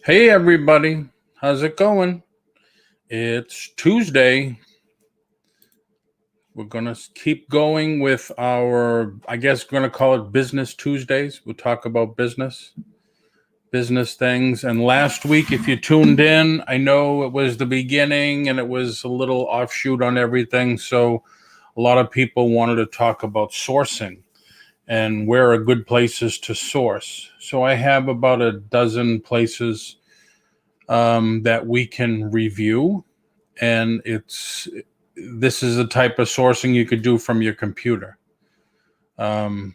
Hey everybody, how's it going? It's Tuesday. We're going to keep going with our, I guess we're going to call it Business Tuesdays. We'll talk about business things. And last week, if you tuned in, I know it was the beginning and it was a little offshoot on everything. So a lot of people wanted to talk about sourcing and where are good places to source. So I have about a dozen places that we can review, and this is the type of sourcing you could do from your computer. You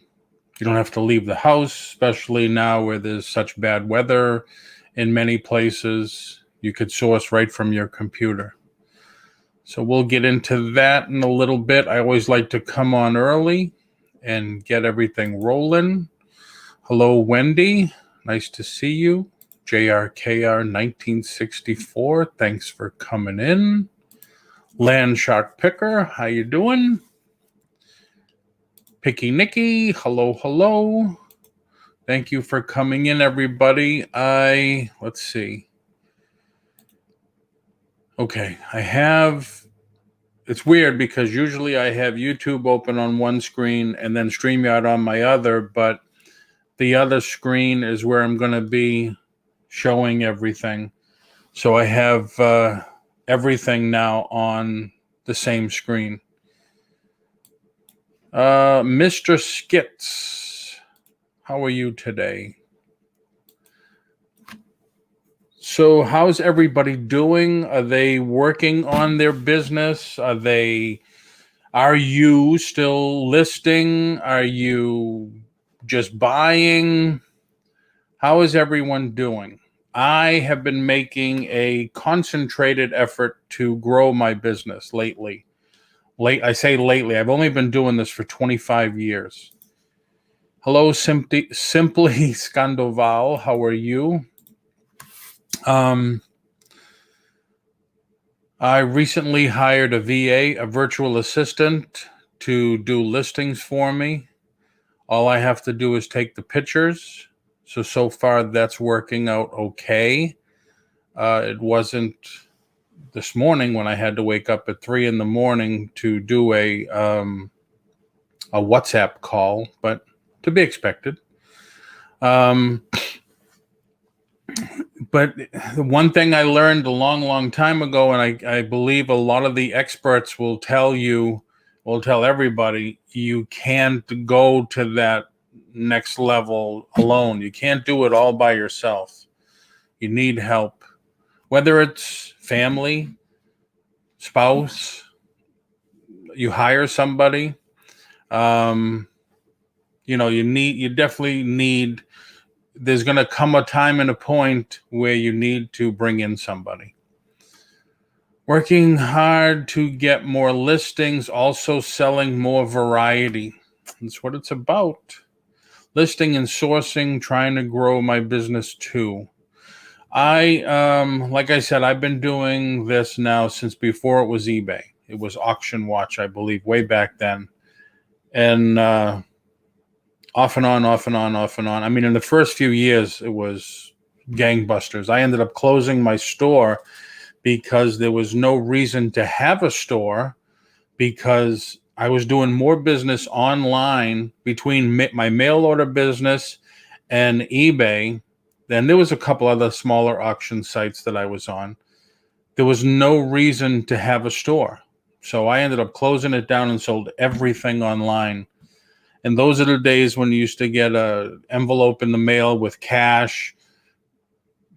don't have to leave the house, especially now where there's such bad weather in many places. You could source right from your computer. So we'll get into that in a little bit. I always like to come on early and get everything rolling. Hello, Wendy. Nice to see you. JRKR 1964. Thanks for coming in. Land Shark Picker. How you doing? Picky Nicky. Hello. Thank you for coming in, everybody. Let's see. Okay, it's weird because usually I have YouTube open on one screen and then StreamYard on my other, but the other screen is where I'm going to be showing everything. So I have everything now on the same screen. Mr. Skits, how are you today? So how's everybody doing? Are they working on their business? Are you still listing? Are you just buying? How is everyone doing? I have been making a concentrated effort to grow my business lately. I say lately. I've only been doing this for 25 years. Hello, Simply Scandoval. How are you? I recently hired a VA, a virtual assistant, to do listings for me. All I have to do is take the pictures. So far that's working out okay. It wasn't this morning when I had to wake up at 3 a.m. to do a WhatsApp call, but to be expected. But the one thing I learned a long time ago, and I believe a lot of the experts will tell everybody, you can't go to that next level alone. You can't do it all by yourself. You need help, whether it's family, spouse, you hire somebody. You definitely need. There's going to come a time and a point where you need to bring in somebody. Working hard to get more listings, also selling more variety. That's what it's about. Listing and sourcing, trying to grow my business too. Like I said, I've been doing this now since before it was eBay. It was Auction Watch, I believe, way back then. And off and on, off and on, off and on. I mean, in the first few years, it was gangbusters. I ended up closing my store because there was no reason to have a store, because I was doing more business online between my mail order business and eBay. Then there was a couple other smaller auction sites that I was on. There was no reason to have a store. So I ended up closing it down and sold everything online. And those are the days when you used to get an envelope in the mail with cash,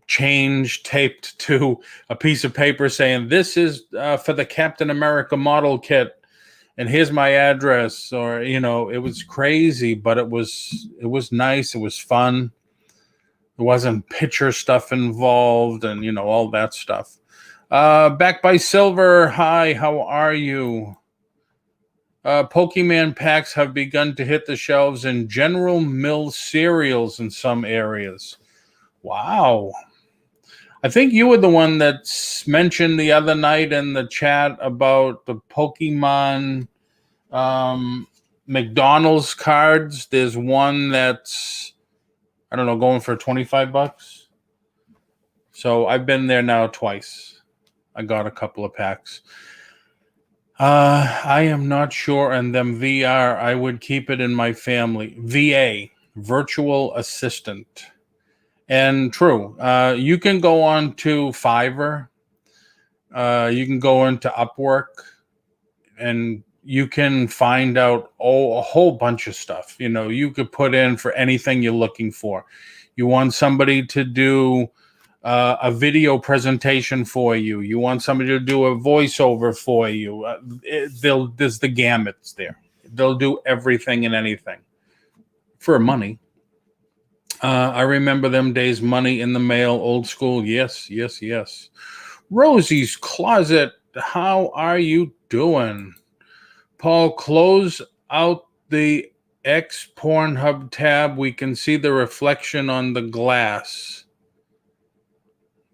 change taped to a piece of paper saying, this is for the Captain America model kit, and here's my address. Or, it was crazy, but it was nice. It was fun. There wasn't picture stuff involved and, all that stuff. Back by Silver. Hi, how are you? Pokemon packs have begun to hit the shelves in General Mills cereals in some areas. Wow. I think you were the one that mentioned the other night in the chat about the Pokemon McDonald's cards. There's one that's, I don't know, going for $25. So I've been there now twice. I got a couple of packs. I am not sure on them VR. I would keep it in my family. VA, virtual assistant. And true, you can go on to Fiverr. You can go into Upwork, and you can find out a whole bunch of stuff. You could put in for anything you're looking for. You want somebody to do a video presentation for you. You want somebody to do a voiceover for you. There's the gamuts there. They'll do everything and anything for money. I remember them days, money in the mail, old school. Yes, yes, yes. Rosie's Closet, how are you doing? Paul, close out the X Pornhub tab. We can see the reflection on the glass.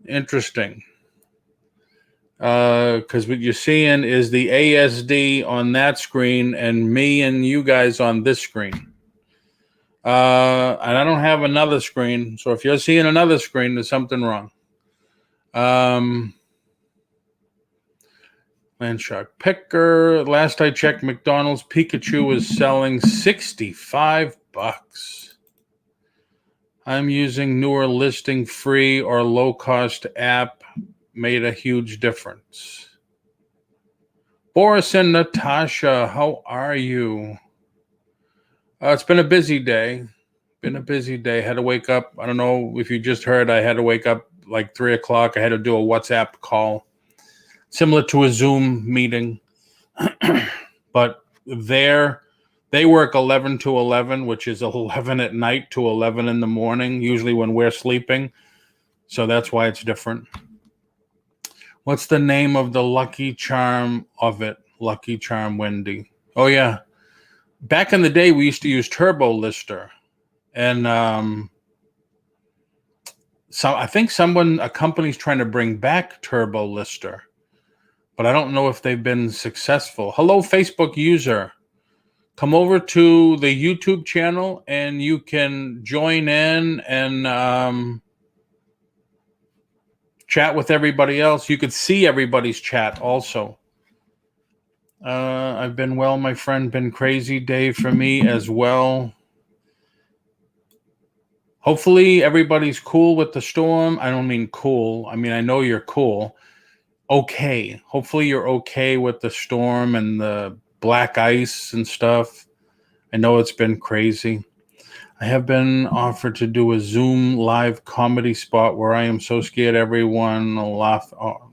Interesting. Because what you're seeing is the ASD on that screen and me and you guys on this screen. And I don't have another screen. So if you're seeing another screen, there's something wrong. Landshark Picker. Last I checked, McDonald's Pikachu is selling $65. I'm using newer listing free or low cost app. Made a huge difference. Boris and Natasha, how are you? It's been a busy day. Had to wake up. I don't know if you just heard, I had to wake up like 3 o'clock. I had to do a WhatsApp call, similar to a Zoom meeting. But they work 11 to 11, which is 11 at night to 11 in the morning, usually when we're sleeping. So that's why it's different. What's the name of the Lucky Charm of it? Lucky Charm Wendy. Oh, yeah. Back in the day, we used to use Turbo Lister. And I think a company's trying to bring back Turbo Lister. But I don't know if they've been successful. Hello, Facebook user. Come over to the YouTube channel and you can join in and chat with everybody else. You could see everybody's chat also. I've been well, my friend. Been crazy day for me as well. Hopefully everybody's cool with the storm. I don't mean cool. I mean, I know you're cool. Okay. Hopefully you're okay with the storm and the black ice and stuff. I know it's been crazy. I have been offered to do a Zoom live comedy spot where I am so scared everyone will laugh. Oh,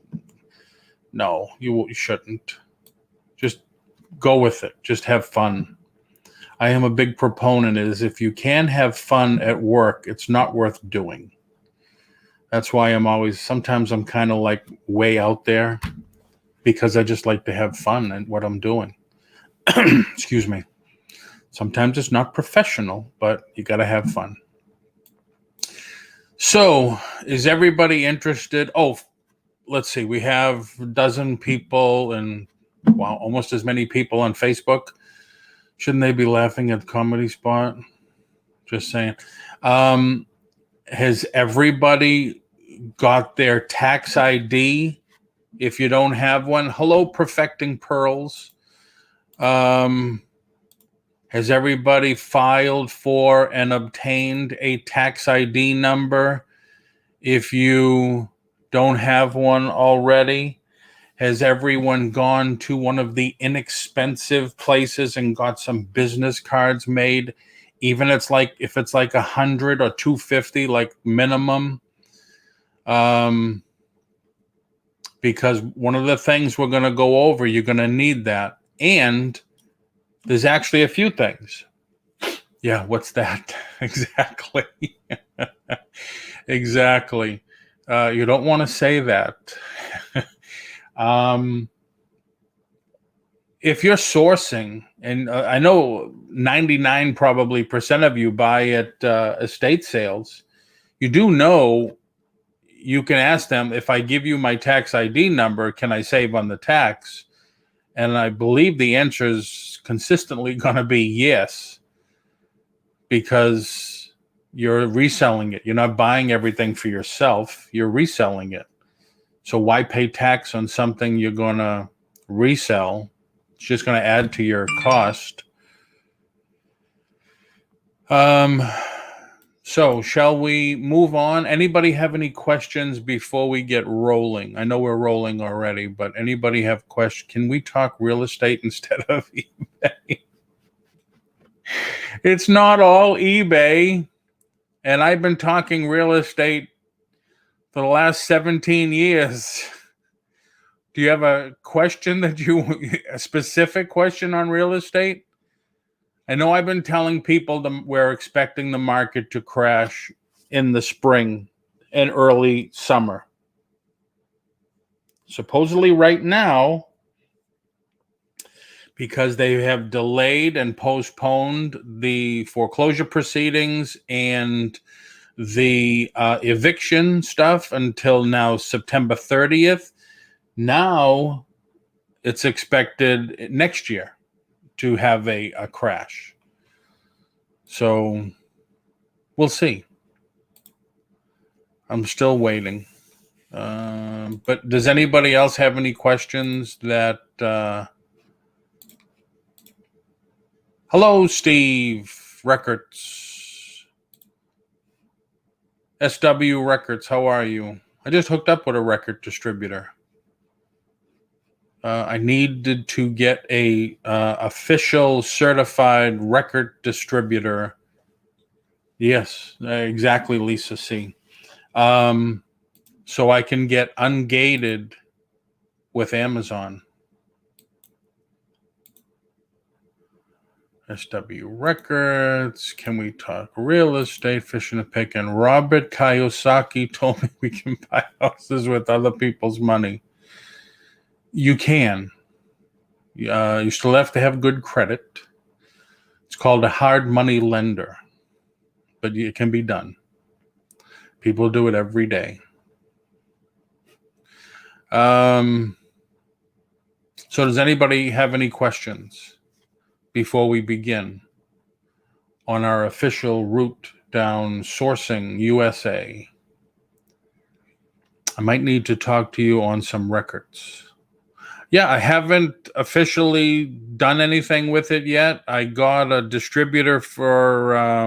no, you shouldn't. Just go with it. Just have fun. I am a big proponent is if you can have fun at work, it's not worth doing. That's why sometimes I'm kind of like way out there because I just like to have fun at what I'm doing. Excuse me. Sometimes it's not professional, but you got to have fun. So is everybody interested? Oh, let's see. We have a dozen people and almost as many people on Facebook. Shouldn't they be laughing at the comedy spot? Just saying. Has everybody got their tax ID? If you don't have one, hello, Perfecting Pearls. Has everybody filed for and obtained a tax ID number? If you don't have one already, has everyone gone to one of the inexpensive places and got some business cards made? Even if it's like 100 or 250, like minimum. Because one of the things we're going to go over, you're going to need that. And there's actually a few things. Yeah, what's that? Exactly. Exactly. You don't want to say that. If you're sourcing, and I know 99 probably percent of you buy at estate sales, you do know you can ask them, if I give you my tax ID number, can I save on the tax? And I believe the answer is consistently going to be yes, because you're reselling it. You're not buying everything for yourself. You're reselling it. So why pay tax on something you're going to resell? It's just going to add to your cost. So shall we move on? Anybody have any questions before we get rolling? I know we're rolling already, but anybody have questions? Can we talk real estate instead of eBay? It's not all eBay. And I've been talking real estate for the last 17 years. Do you have a question a specific question on real estate? I know I've been telling people we're expecting the market to crash in the spring and early summer. Supposedly right now, because they have delayed and postponed the foreclosure proceedings and the eviction stuff until now, September 30th. Now it's expected next year to have a crash. So we'll see. I'm still waiting. But does anybody else have any questions that... Hello, Steve Records. SW Records, how are you? I just hooked up with a record distributor. I needed to get a official certified record distributor. Yes, exactly, Lisa C. So I can get ungated with Amazon. SW Records. Can we talk real estate? Fishing a pick. And Robert Kiyosaki told me we can buy houses with other people's money. You can. You still have to have good credit. It's called a hard money lender, but it can be done. People do it every day. So does anybody have any questions before we begin on our official route down Sourcing USA? I might need to talk to you on some records. Yeah, I haven't officially done anything with it yet. I got a distributor for,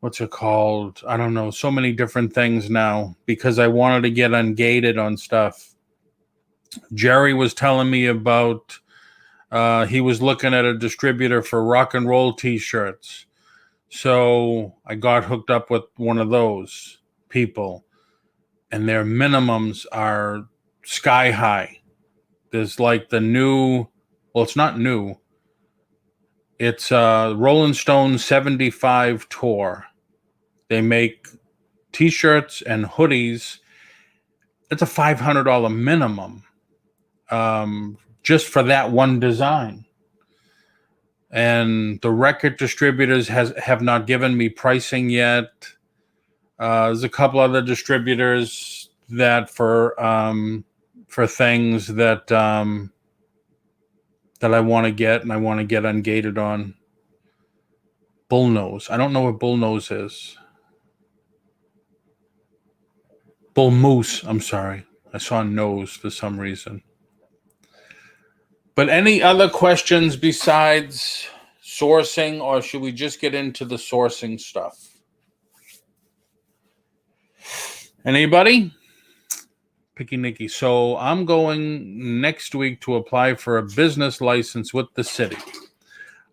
what's it called? I don't know, so many different things now because I wanted to get ungated on stuff. Jerry was telling me about, he was looking at a distributor for rock and roll t-shirts. So I got hooked up with one of those people, and their minimums are sky high. There's like the new, well, it's not new. It's Rolling Stone 75 tour. They make t-shirts and hoodies. It's a $500 minimum just for that one design. And the record distributors have not given me pricing yet. There's a couple other distributors that for things that that I want to get and I want to get ungated on. Bullnose. I don't know what bullnose is. Bull moose. I'm sorry. I saw nose for some reason. But any other questions besides sourcing, or should we just get into the sourcing stuff? Anybody? Picky Nicky. So I'm going next week to apply for a business license with the city.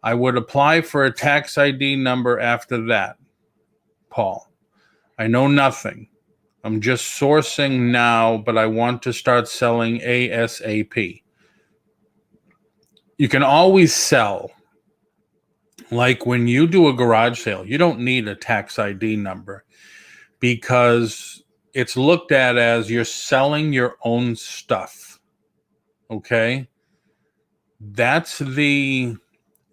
I would apply for a tax ID number after that, Paul. I know nothing. I'm just sourcing now, but I want to start selling ASAP. You can always sell. Like when you do a garage sale, you don't need a tax ID number because it's looked at as you're selling your own stuff. Okay? That's the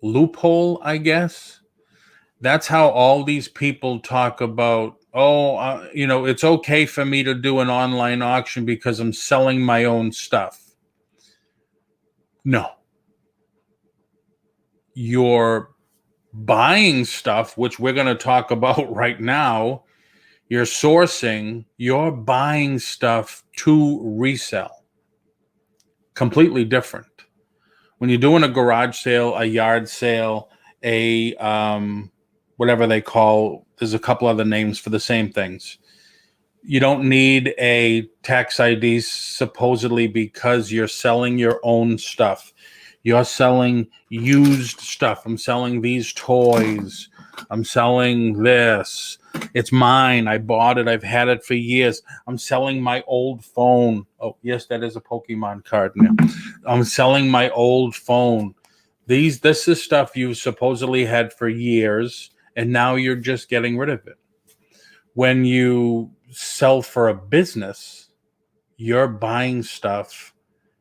loophole, I guess. That's how all these people talk about, it's okay for me to do an online auction because I'm selling my own stuff. No. You're buying stuff, which we're going to talk about right now. You're sourcing, you're buying stuff to resell. Completely different. When you're doing a garage sale, a yard sale, a whatever they call, there's a couple other names for the same things. You don't need a tax ID supposedly because you're selling your own stuff. You're selling used stuff. I'm selling these toys. I'm selling this. It's mine. I bought it. I've had it for years. I'm selling my old phone. Oh, yes, that is a Pokemon card now. I'm selling my old phone. This is stuff you supposedly had for years, and now you're just getting rid of it. When you sell for a business, you're buying stuff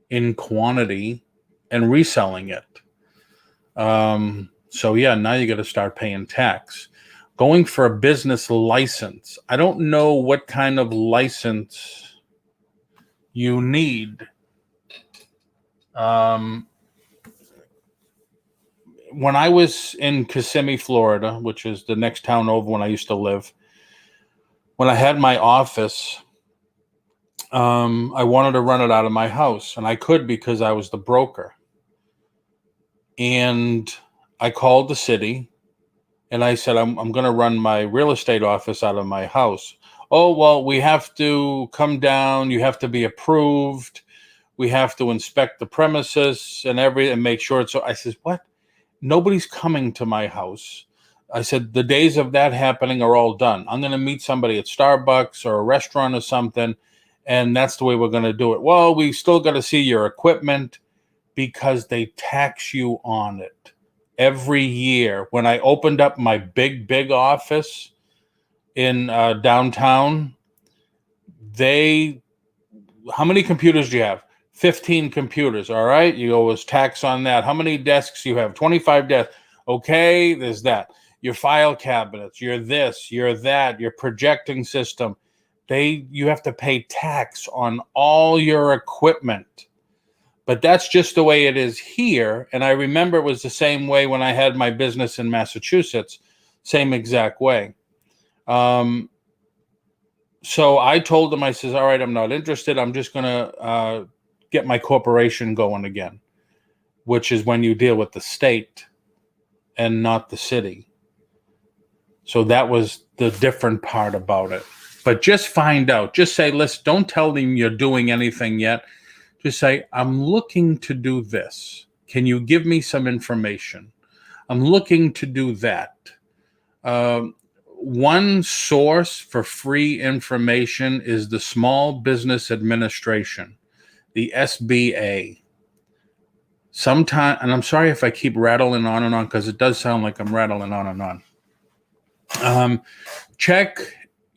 in quantity and reselling it. So yeah, now you got to start paying tax. Going for a business license. I don't know what kind of license you need. When I was in Kissimmee, Florida, which is the next town over when I used to live, when I had my office, I wanted to run it out of my house, and I could because I was the broker. And I called the city, and I said, I'm going to run my real estate office out of my house. Oh, well, we have to come down. You have to be approved. We have to inspect the premises and make sure it's so. I said, what? Nobody's coming to my house. I said, the days of that happening are all done. I'm going to meet somebody at Starbucks or a restaurant or something, and that's the way we're going to do it. Well, we still got to see your equipment because they tax you on it every year. When I opened up my big office in downtown, how many computers do you have? 15 computers, all right? You always tax on that. How many desks you have? 25 desks. Okay, there's that. Your file cabinets, your this, your that, your projecting system. You have to pay tax on all your equipment. But that's just the way it is here. And I remember it was the same way when I had my business in Massachusetts, same exact way. So I told them, I says, all right, I'm not interested. I'm just going to get my corporation going again, which is when you deal with the state and not the city. So that was the different part about it. But just find out. Just say, listen, don't tell them you're doing anything yet. Just say, I'm looking to do this. Can you give me some information? I'm looking to do that. One source for free information is the Small Business Administration, the SBA. And I'm sorry if I keep rattling on and on because it does sound like I'm rattling on and on. Check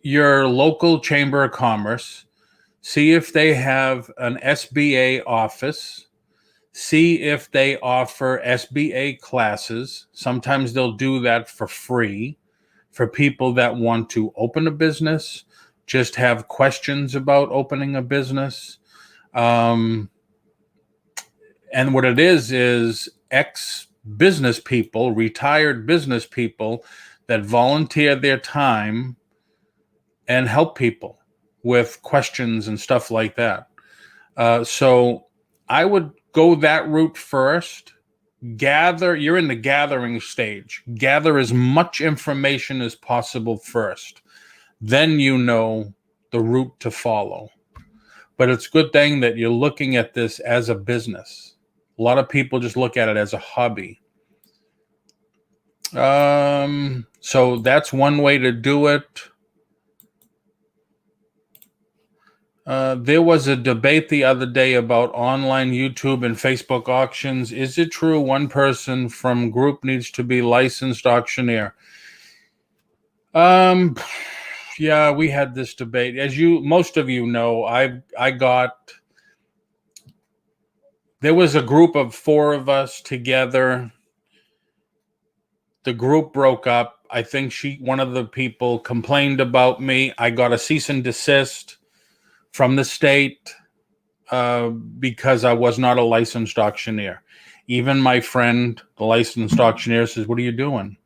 your local Chamber of Commerce. See if they have an SBA office. See if they offer SBA classes. Sometimes they'll do that for free for people that want to open a business, just have questions about opening a business. And what it is X business people, retired business people that volunteer their time and help people with questions and stuff like that. So I would go that route first. You're in the gathering stage. Gather as much information as possible first. Then you know the route to follow. But it's a good thing that you're looking at this as a business. A lot of people just look at it as a hobby. So that's one way to do it. There was a debate the other day about online YouTube and Facebook auctions. Is it true one person from group needs to be licensed auctioneer? Yeah, we had this debate. As most of you know, there was a group of 4 of us together. The group broke up. I think one of the people complained about me. I got a cease and desist from the state because I was not a licensed auctioneer. Even my friend, the licensed auctioneer, says, "What are you doing?"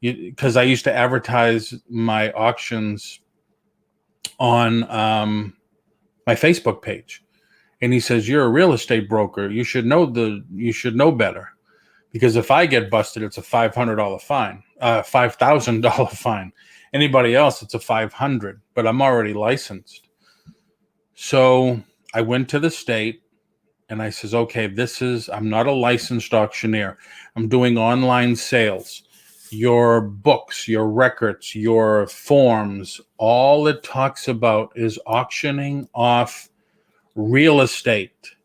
Because I used to advertise my auctions on my Facebook page, and he says, "You're a real estate broker. You should know better, because if I get busted, it's a $500 fine, $5,000 fine. Anybody else, it's a $500. But I'm already licensed." So I went to the state and I says, "Okay, I'm not a licensed auctioneer. I'm doing online sales. Your books, your records, your forms, all it talks about is auctioning off real estate.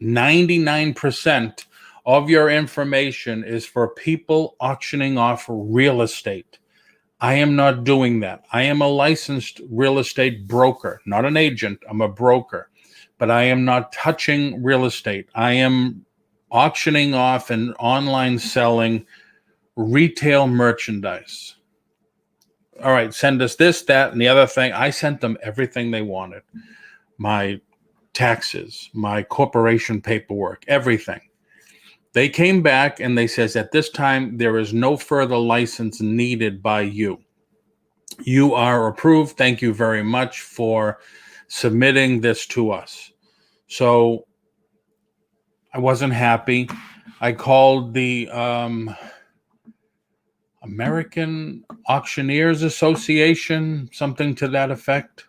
99% of your information is for people auctioning off real estate. I am not doing that. I am a licensed real estate broker, not an agent. I'm a broker, but I am not touching real estate. I am auctioning off and online selling retail merchandise. All right, send us this, that, and the other thing." I sent them everything they wanted. My taxes, my corporation paperwork, everything. They came back and they says, "At this time, there is no further license needed by you. You are approved. Thank you very much for submitting this to us." So I wasn't happy. I called the American Auctioneers Association, something to that effect.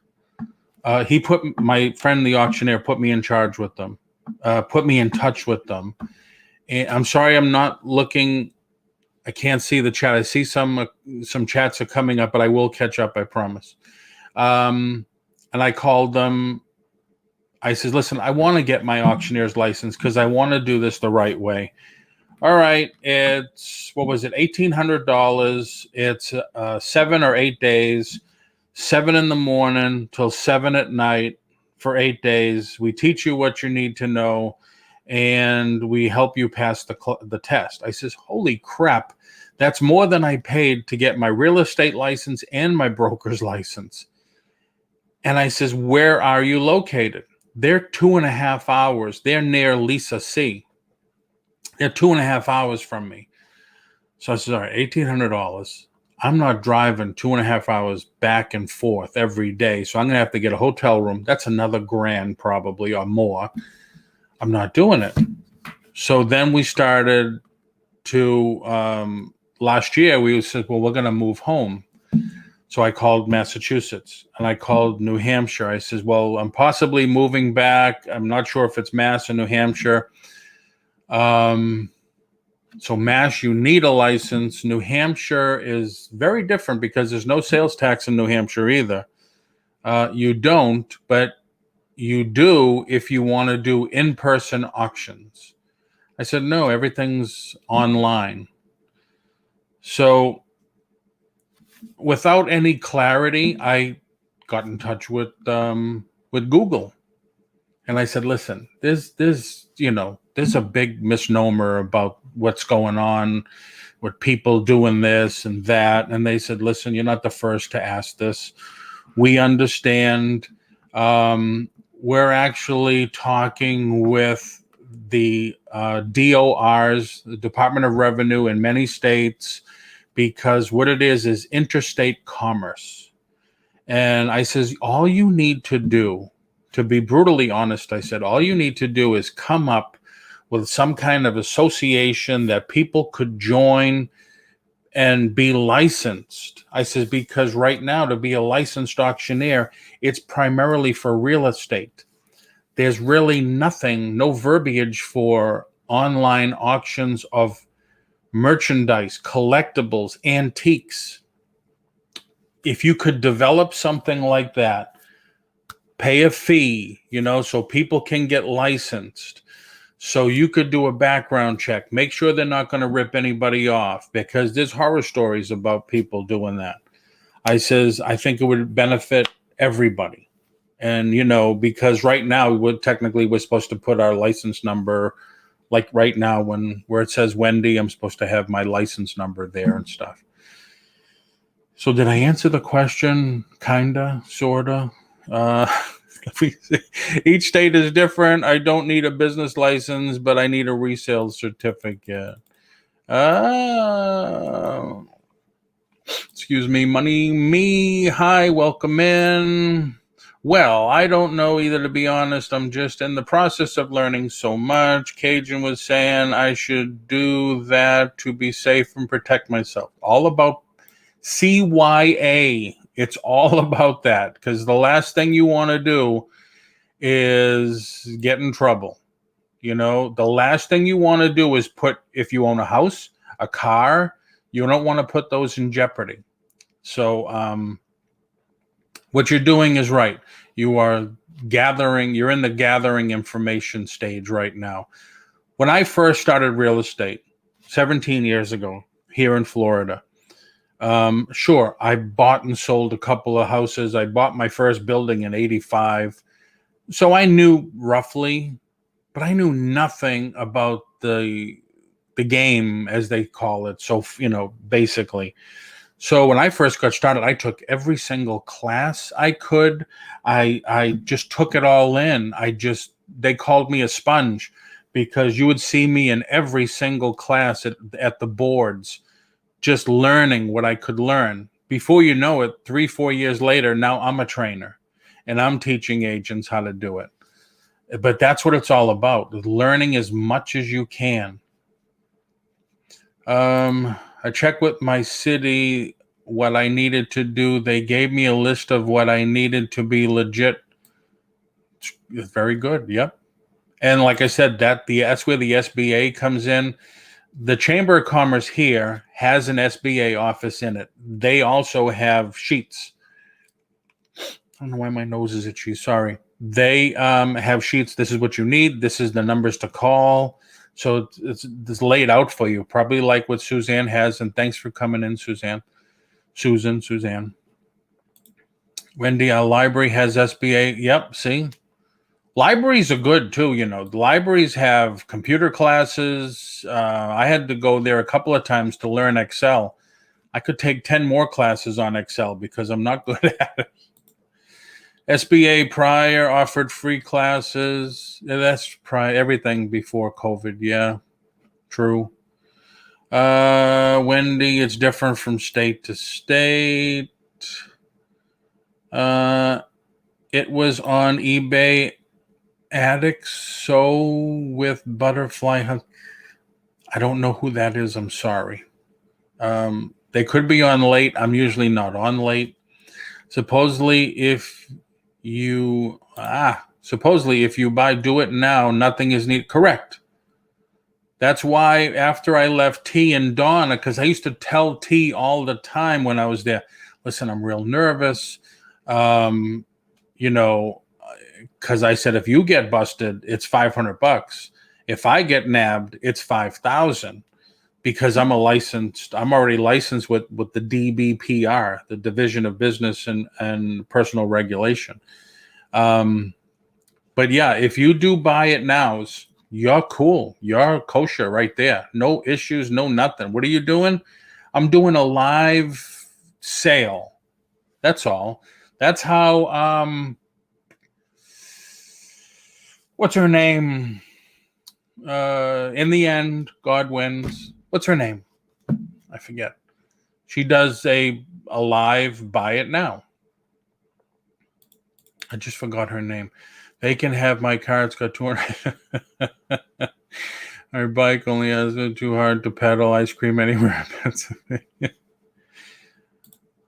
My friend, the auctioneer, put me in charge with them, put me in touch with them. And I'm sorry, I'm not looking. I can't see the chat. I see some chats are coming up, but I will catch up, I promise. And I called them. I said, "Listen, I want to get my auctioneer's license because I want to do this the right way." All right, it's, what was it, $1,800. It's 7 or 8 days, 7 in the morning till 7 at night for 8 days. We teach you what you need to know, and we help you pass the test. I says, "Holy crap, that's more than I paid to get my real estate license and my broker's license." And I says, "Where are you located?" They're 2.5 hours. They're near Lisa C. They're 2.5 hours from me. So I said, "All right, $1,800. I'm not driving 2.5 hours back and forth every day. So I'm going to have to get a hotel room. That's another $1,000 probably or more. I'm not doing it." So then we started to, last year, we said, "Well, we're going to move home." So I called Massachusetts and I called New Hampshire. I says, "Well, I'm possibly moving back. I'm not sure if it's Mass or New Hampshire." So Mass, you need a license. New Hampshire is very different because there's no sales tax in New Hampshire either. You don't, but you do if you want to do in-person auctions. I said, "No, everything's online." So without any clarity, I got in touch with Google, and I said, "Listen, there's a big misnomer about what's going on with people doing this and that." And they said, "Listen, you're not the first to ask this. We understand. We're actually talking with the DORs, the Department of Revenue in many states, because what it is interstate commerce. And I says, all you need to do, to be brutally honest, I said, all you need to do is come up with some kind of association that people could join and be licensed. I says, because right now to be a licensed auctioneer, it's primarily for real estate. There's really nothing, no verbiage for online auctions of merchandise, collectibles, antiques. If you could develop something like that, pay a fee, so people can get licensed. So you could do a background check, make sure they're not going to rip anybody off, because there's horror stories about people doing that. I says, I think it would benefit everybody. And, because right now we're supposed to put our license number, like right now where it says Wendy, I'm supposed to have my license number there and stuff. So did I answer the question? Kinda, sorta. Each state is different. I don't need a business license, but I need a resale certificate. Excuse me, money, me. Hi, welcome in. Well, I don't know either, to be honest. I'm just in the process of learning so much. Cajun was saying I should do that to be safe and protect myself. All about CYA. It's all about that, because the last thing you want to do is get in trouble. The last thing you want to do is if you own a house, a car, you don't want to put those in jeopardy. So what you're doing is right. You're in the gathering information stage right now. When I first started real estate 17 years ago here in Florida, sure, I bought and sold a couple of houses. I bought my first building in 85. So I knew roughly, but I knew nothing about the game, as they call it. So, basically. So when I first got started, I took every single class I could. I just took it all in. They called me a sponge, because you would see me in every single class at the boards, just learning what I could learn. Before you know it, 3-4 years later, now I'm a trainer and I'm teaching agents how to do it. But that's what it's all about, learning as much as you can. I checked with my city what I needed to do. They gave me a list of what I needed to be legit. It's very good. Yep. And like I said, that's where the SBA comes in. The Chamber of Commerce here has an SBA office in it. They also have sheets. I don't know why my nose is itchy. Sorry. They have sheets. This is what you need. This is the numbers to call. So it's laid out for you, probably like what Suzanne has. And thanks for coming in, Suzanne. Suzanne. Wendy, our library has SBA. Yep, see? Libraries are good too, The libraries have computer classes. I had to go there a couple of times to learn Excel. I could take 10 more classes on Excel because I'm not good at it. SBA prior offered free classes. That's everything before COVID. Yeah, true. Wendy, it's different from state to state. It was on eBay Addicts. So with Butterfly Hunt. I don't know who that is. I'm sorry. They could be on late. I'm usually not on late. Supposedly, if you buy Do It Now, nothing is needed. Correct. That's why after I left T and Donna, because I used to tell T all the time when I was there, listen, I'm real nervous. Because I said, if you get busted, it's $500. If I get nabbed, it's $5,000. Because I'm already licensed with the DBPR, the Division of Business and Personal Regulation. But yeah, if you do buy it nows, you're cool. You're kosher right there. No issues, no nothing. What are you doing? I'm doing a live sale. That's all. That's how, what's her name? In the end, God wins. What's her name? I forget. She does a live buy it now. I just forgot her name. They can have my car. It's got 200. Our bike only has too hard to pedal. Ice cream anywhere.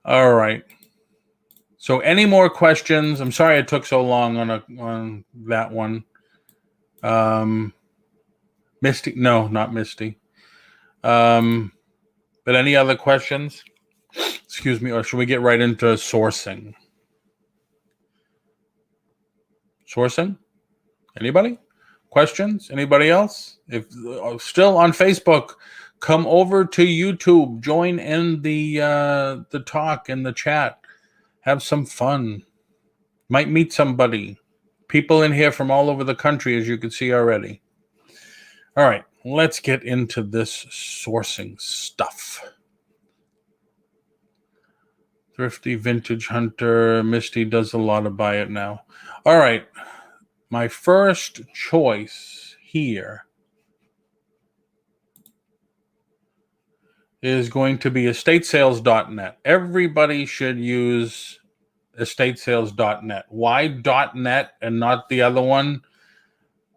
All right. So, any more questions? I'm sorry it took so long on that one. Misty? No, not Misty. But any other questions? Excuse me. Or should we get right into sourcing? Sourcing? Anybody? Questions? Anybody else? If still on Facebook, come over to YouTube. Join in the talk in the chat. Have some fun. Might meet somebody. People in here from all over the country, as you can see already. All right, let's get into this sourcing stuff. Thrifty Vintage Hunter. Misty does a lot of buy it now. All right. My first choice here is going to be estatesales.net. Everybody should use estatesales.net. Why .net and not the other one?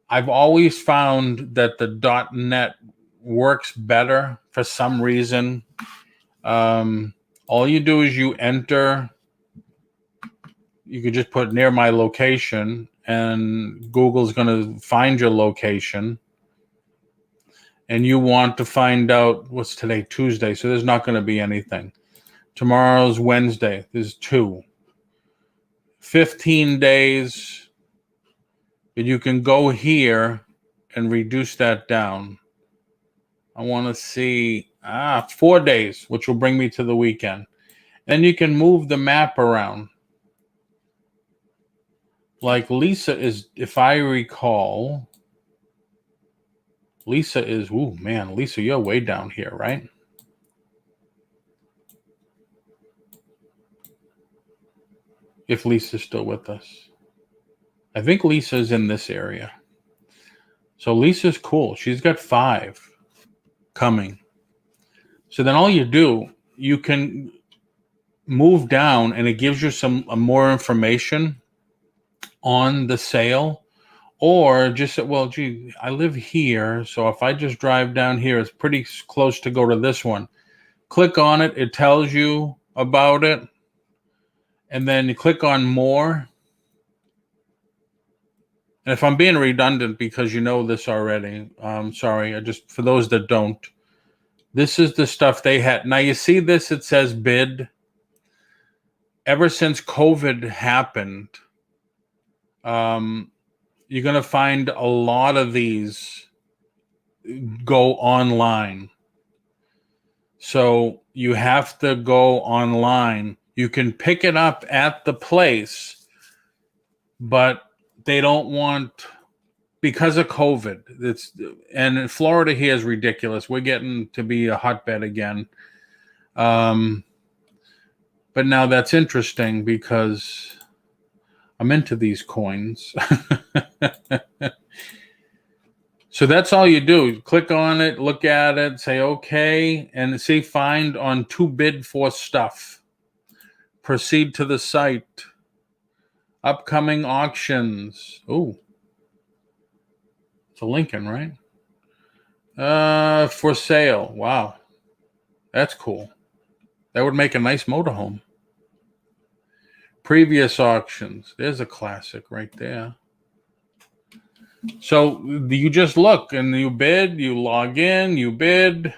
I've always found that the .net works better for some reason. All you do is you enter. You could just put near my location, and Google's going to find your location. And you want to find out what's today, Tuesday, so there's not going to be anything. Tomorrow's Wednesday. There's 2. 15 days. And you can go here and reduce that down. I want to see 4 days, which will bring me to the weekend. Then you can move the map around. Like Lisa is, if I recall, Lisa is, Lisa, you're way down here, right? If Lisa's still with us. I think Lisa's in this area. So Lisa's cool. She's got 5 coming. So then all you do, you can move down and it gives you some more information on the sale. Or just say, well, gee, I live here. So if I just drive down here, it's pretty close to go to this one. Click on it. It tells you about it. And then you click on more. And if I'm being redundant because you know this already, sorry, for those that don't, this is the stuff they had. Now you see this, it says bid. Ever since COVID happened, you're going to find a lot of these go online. So you have to go online. You can pick it up at the place, but they don't want, because of COVID, and Florida here is ridiculous. We're getting to be a hotbed again. But now that's interesting because I'm into these coins. So that's all you do. Click on it, look at it, say okay, and see find on to bid for stuff. Proceed to the site. Upcoming auctions. Ooh. It's a Lincoln, right? For sale. Wow. That's cool. That would make a nice motorhome. Previous auctions. There's a classic right there. So you just look and you bid, you log in, you bid.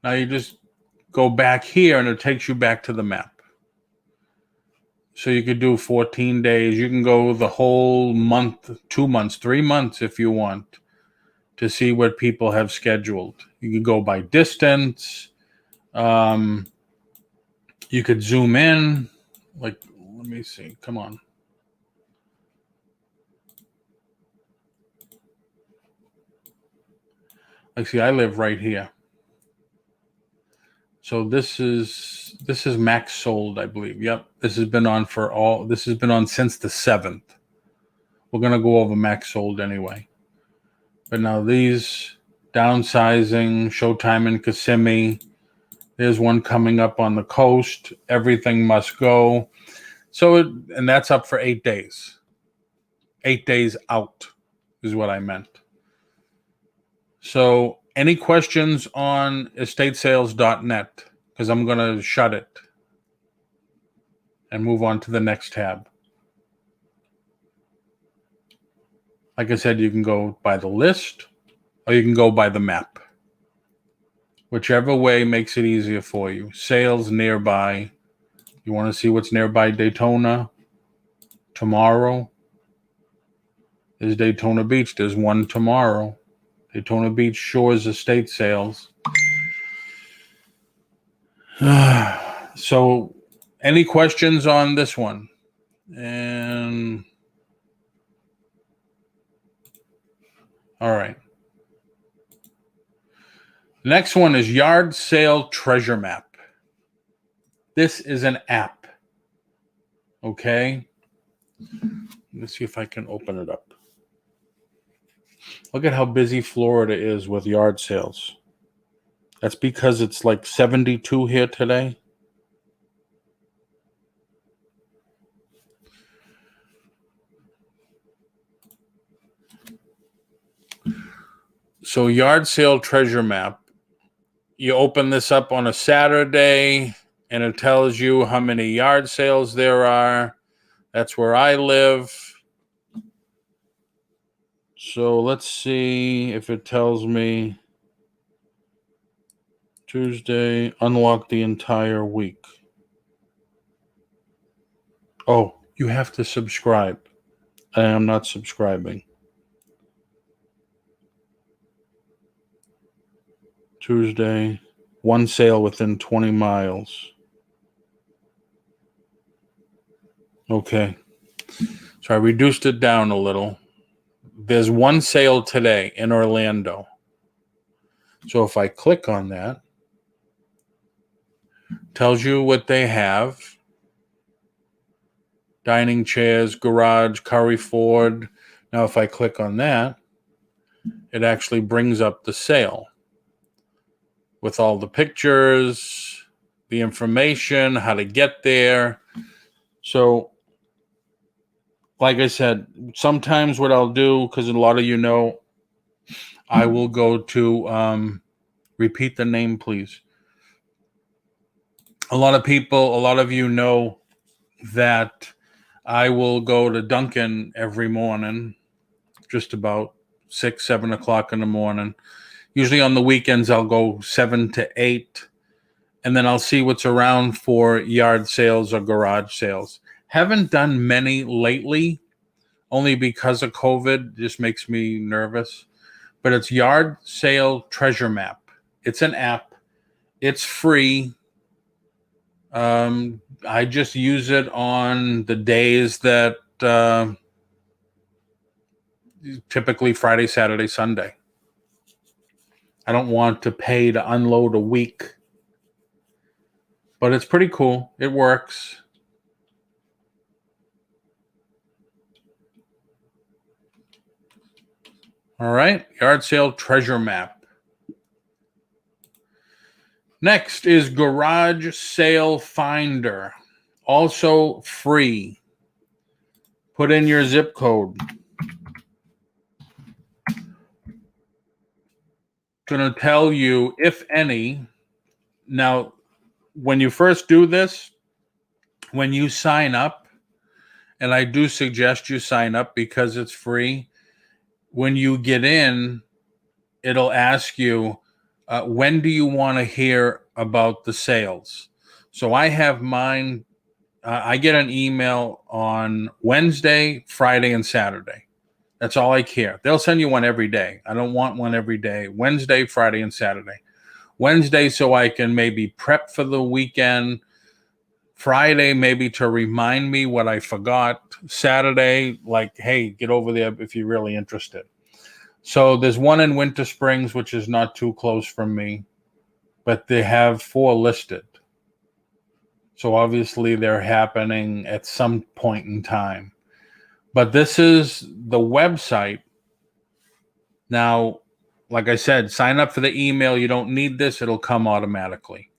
Now you just go back here and it takes you back to the map. So you could do 14 days. You can go the whole month, 2 months, 3 months if you want to see what people have scheduled. You could go by distance. You could zoom in. Like, let me see. Come on. Like, see, I live right here. So this is max sold, I believe. Yep. This has been on since the 7th. We're going to go over max sold anyway. But now these downsizing, Showtime in Kissimmee. There's one coming up on the coast. Everything must go. And that's up for 8 days. 8 days out is what I meant. So any questions on estatesales.net? Because I'm going to shut it and move on to the next tab. Like I said, you can go by the list or you can go by the map. Whichever way makes it easier for you. Sales nearby. You want to see what's nearby Daytona tomorrow? There's Daytona Beach. There's one tomorrow. Daytona Beach Shores estate sales. So, any questions on this one? And all right. Next one is Yard Sale Treasure Map. This is an app. Okay. Let's see if I can open it up. Look at how busy Florida is with yard sales. That's because it's like 72 here today. So Yard Sale Treasure Map. You open this up on a Saturday and it tells you how many yard sales there are. That's where I live. So let's see if it tells me Tuesday, unlock the entire week. Oh, you have to subscribe. I am not subscribing. Tuesday, one sale within 20 miles. Okay. So I reduced it down a little. There's one sale today in Orlando. So if I click on that, tells you what they have. Dining chairs, garage, Curry Ford. Now if I click on that, it actually brings up the sale with all the pictures, the information, how to get there. So like I said, sometimes what I'll do, because a lot of you know, I will go to, repeat the name, please. A lot of you know that I will go to Dunkin' every morning, just about 6, 7 o'clock in the morning. Usually on the weekends, I'll go 7 to 8, and then I'll see what's around for yard sales or garage sales. Haven't done many lately, only because of COVID. It just makes me nervous. But it's Yard Sale Treasure Map. It's an app. It's free. I just use it on the days that typically Friday, Saturday, Sunday. I don't want to pay to unload a week. But it's pretty cool. It works. All right, Yard Sale Treasure Map. Next is Garage Sale Finder, also free. Put in your zip code. Going to tell you, if any. Now, when you first do this, when you sign up, and I do suggest you sign up because it's free, when you get in, it'll ask you, when do you want to hear about the sales? So I have mine. I get an email on Wednesday, Friday, and Saturday. That's all I care. They'll send you one every day. I don't want one every day. Wednesday, Friday, and Saturday. Wednesday, so I can maybe prep for the weekend. Friday, maybe to remind me what I forgot. Saturday, like, hey, get over there if you're really interested. So there's one in Winter Springs, which is not too close from me. but they have 4 listed. So obviously they're happening at some point in time. But this is the website. Now, like I said, sign up for the email. You don't need this. It'll come automatically.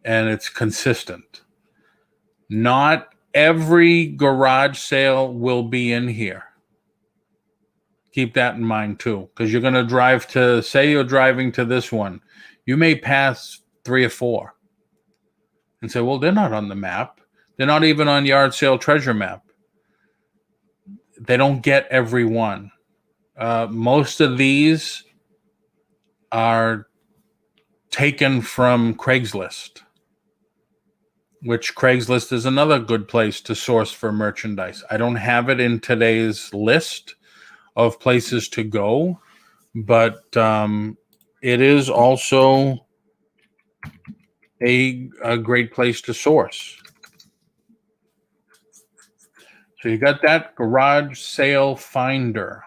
And it's consistent. Not every garage sale will be in here. Keep that in mind too, because you're going to drive to, say you're driving to this one. You may pass 3 or 4 and say, well, they're not on the map. They're not even on Yard Sale Treasure Map. They don't get every one. Most of these are taken from Craigslist, which Craigslist is another good place to source for merchandise. I don't have it in today's list of places to go, but it is also a great place to source. So you got that garage sale finder.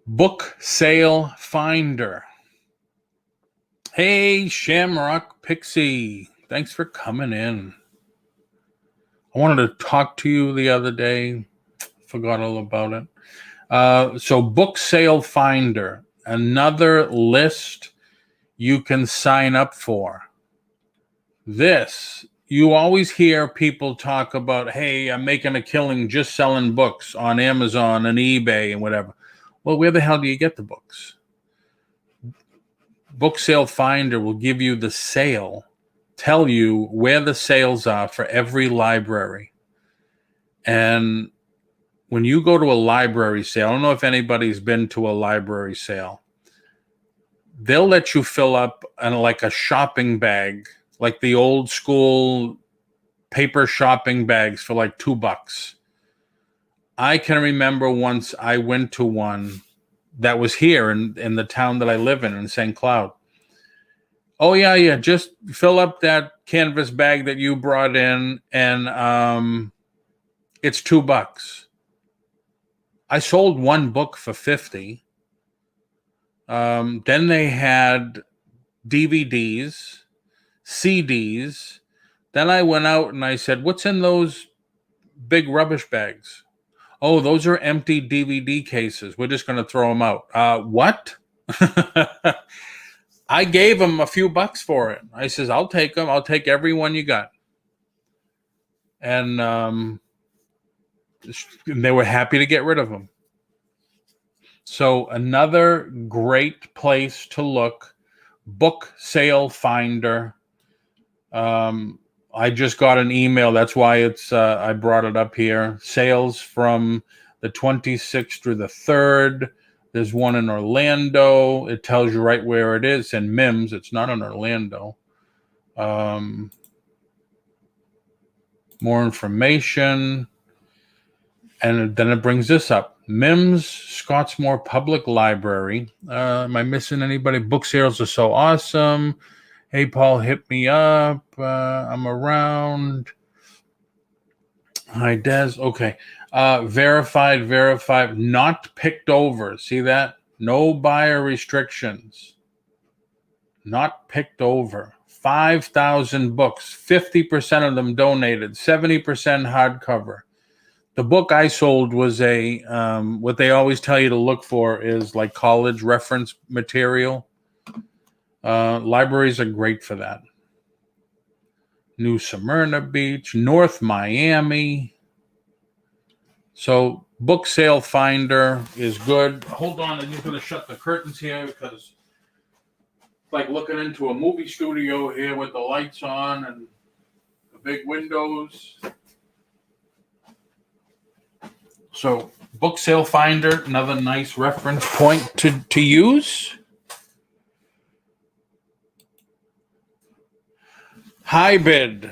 Book sale finder. Hey, Shamrock Pixie. Thanks for coming in. I wanted to talk to you the other day. Forgot all about it. So Book Sale Finder, another list you can sign up for. This, you always hear people talk about, hey, I'm making a killing just selling books on Amazon and eBay and whatever. Well, where the hell do you get the books? Book Sale Finder will give you the sale, tell you where the sales are for every library. And when you go to a library sale, I don't know if anybody's been to a library sale, they'll let you fill up like a shopping bag, like the old school paper shopping bags for like $2. I can remember once I went to one that was here in the town that I live in St. Cloud. Oh, yeah, just fill up that canvas bag that you brought in, and it's $2. I sold one book for $50. Then they had DVDs, CDs. Then I went out and I said, what's in those big rubbish bags? Oh, those are empty DVD cases. We're just going to throw them out. What? I gave them a few bucks for it. I says, I'll take them. I'll take every one you got. And they were happy to get rid of them. So another great place to look, Book Sale Finder. I just got an email. That's why it's I brought it up here. Sales from the 26th through the 3rd. There's one in Orlando. It tells you right where it is. And Mims, it's not in Orlando. More information. And then it brings this up. Mims, Scottsmore Public Library. Am I missing anybody? Book sales are so awesome. Hey, Paul, hit me up. I'm around. Hi, Des. Okay. Verified, not picked over. See that? No buyer restrictions. Not picked over. 5,000 books. 50% of them donated. 70% hardcover. The book I sold was a, what they always tell you to look for is like college reference material. Libraries are great for that. New Smyrna Beach, North Miami. So Book Sale Finder is good. Hold on, I'm just going to shut the curtains here because it's like looking into a movie studio here with the lights on and the big windows. So Book Sale Finder, another nice reference point to use. Hybrid.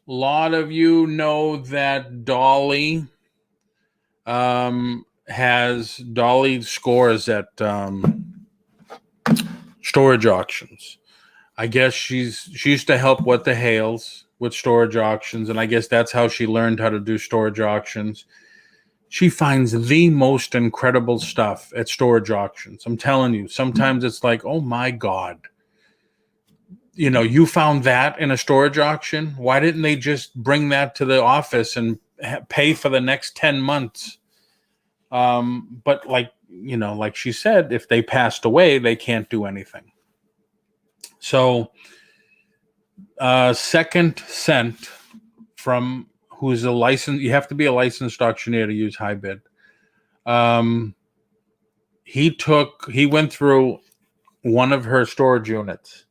A lot of you know that Dolly has Dolly scores at storage auctions. I guess she used to help What the Hales with storage auctions, and I guess that's how she learned how to do storage auctions. She finds the most incredible stuff at storage auctions. I'm telling you, sometimes it's like, oh my God, you found that in a storage auction. Why didn't they just bring that to the office and pay for the next 10 months? But like she said, if they passed away, they can't do anything. So, Second Cent, from who's a licensed, you have to be a licensed auctioneer to use high bid. He went through one of her storage units,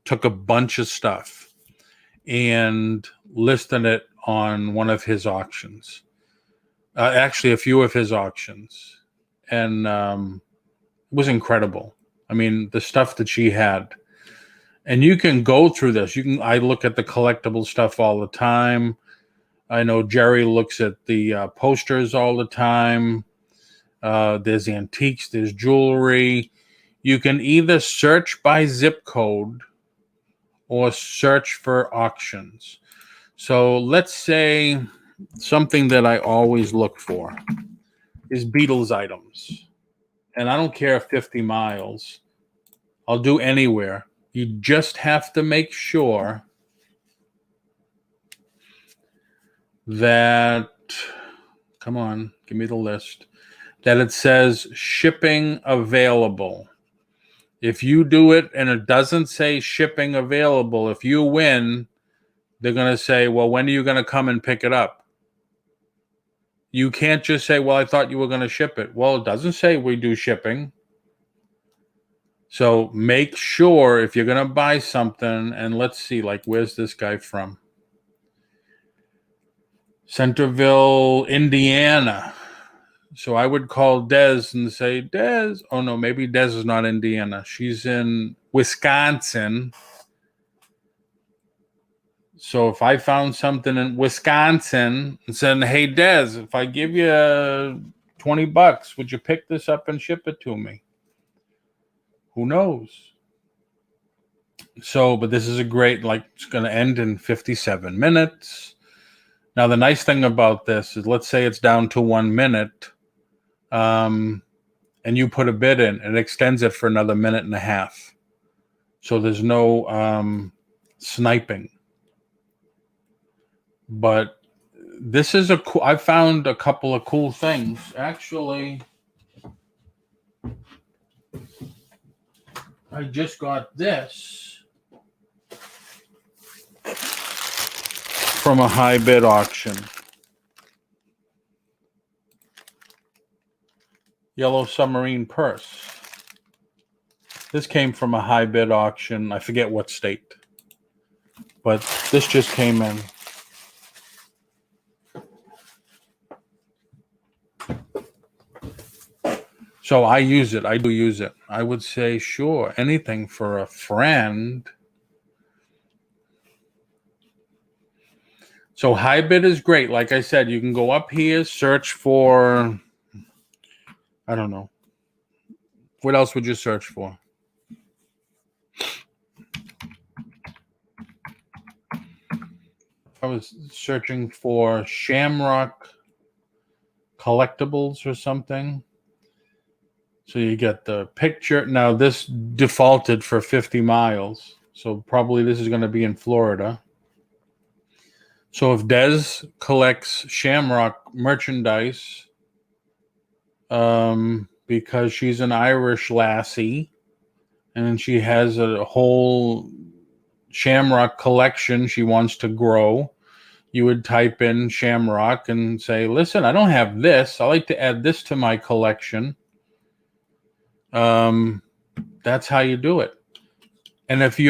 took a bunch of stuff, and listed it on one of his auctions. Actually, a few of his auctions, and it was incredible. I mean, the stuff that she had, and you can go through this. I look at the collectible stuff all the time. I know Jerry looks at the posters all the time. There's antiques, there's jewelry. You can either search by zip code or search for auctions. So let's say something that I always look for is Beatles items. And I don't care if 50 miles. I'll do anywhere. You just have to make sure that, come on, give me the list, that it says shipping available. If you do it and it doesn't say shipping available, if you win, they're going to say, well, when are you going to come and pick it up? You can't just say, well, I thought you were going to ship it. Well, it doesn't say we do shipping. So make sure if you're going to buy something, and let's see, like, where's this guy from? Centerville, Indiana. So I would call Des and say, Des, oh no, maybe Des is not Indiana. She's in Wisconsin. So if I found something in Wisconsin and said, hey, Des, if I give you $20, would you pick this up and ship it to me? Who knows? So, but this is a great, it's going to end in 57 minutes. Now, the nice thing about this is, let's say it's down to 1 minute, and you put a bid in, it extends it for another minute and a half. So there's no sniping. But this is I found a couple of cool things. Actually, I just got this from a high bid auction. Yellow submarine purse. This came from a high bid auction. I forget what state, but this just came in. So I use it. I do use it. I would say, sure, anything for a friend. So high bid is great. Like I said, you can go up here, search for, I don't know. What else would you search for? I was searching for Shamrock collectibles or something. So you get the picture. Now this defaulted for 50 miles. So probably this is going to be in Florida. So if Des collects Shamrock merchandise, because she's an Irish lassie and she has a whole Shamrock collection she wants to grow, you would type in Shamrock and say, listen, I don't have this. I like to add this to my collection. That's how you do it. And if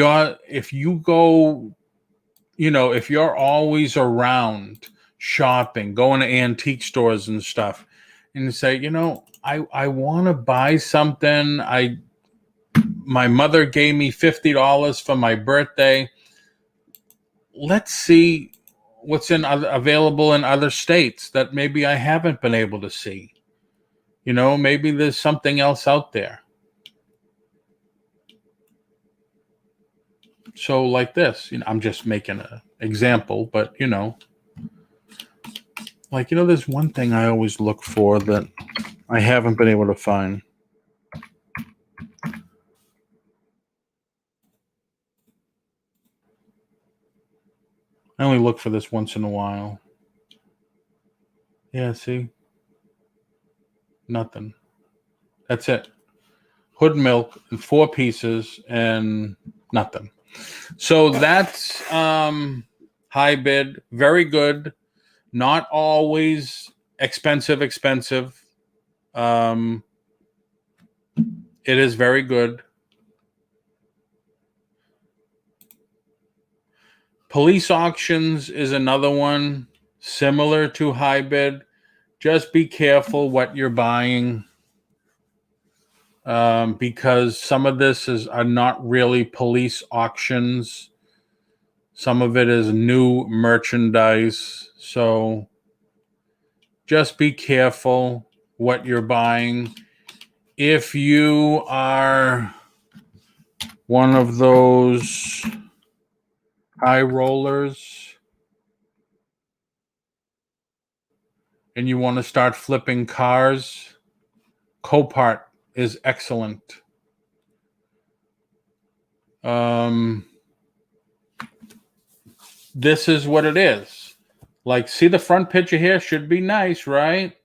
you're always around shopping, going to antique stores and stuff, and you say, I want to buy something. My mother gave me $50 for my birthday. Let's see what's available in other states that maybe I haven't been able to see. Maybe there's something else out there. So like this, I'm just making an example, but Like, there's one thing I always look for that I haven't been able to find. I only look for this once in a while. Yeah, see? Nothing. That's it. Hood milk in 4 pieces and nothing. So that's high bid. Very good. Not always expensive. It is very good. Police auctions is another one similar to high bid. Just be careful what you're buying, because some of this are not really police auctions. Some of it is new merchandise. So just be careful what you're buying. If you are one of those high rollers and you want to start flipping cars, Copart is excellent. This is what it is. Like, see the front picture here? Should be nice, right?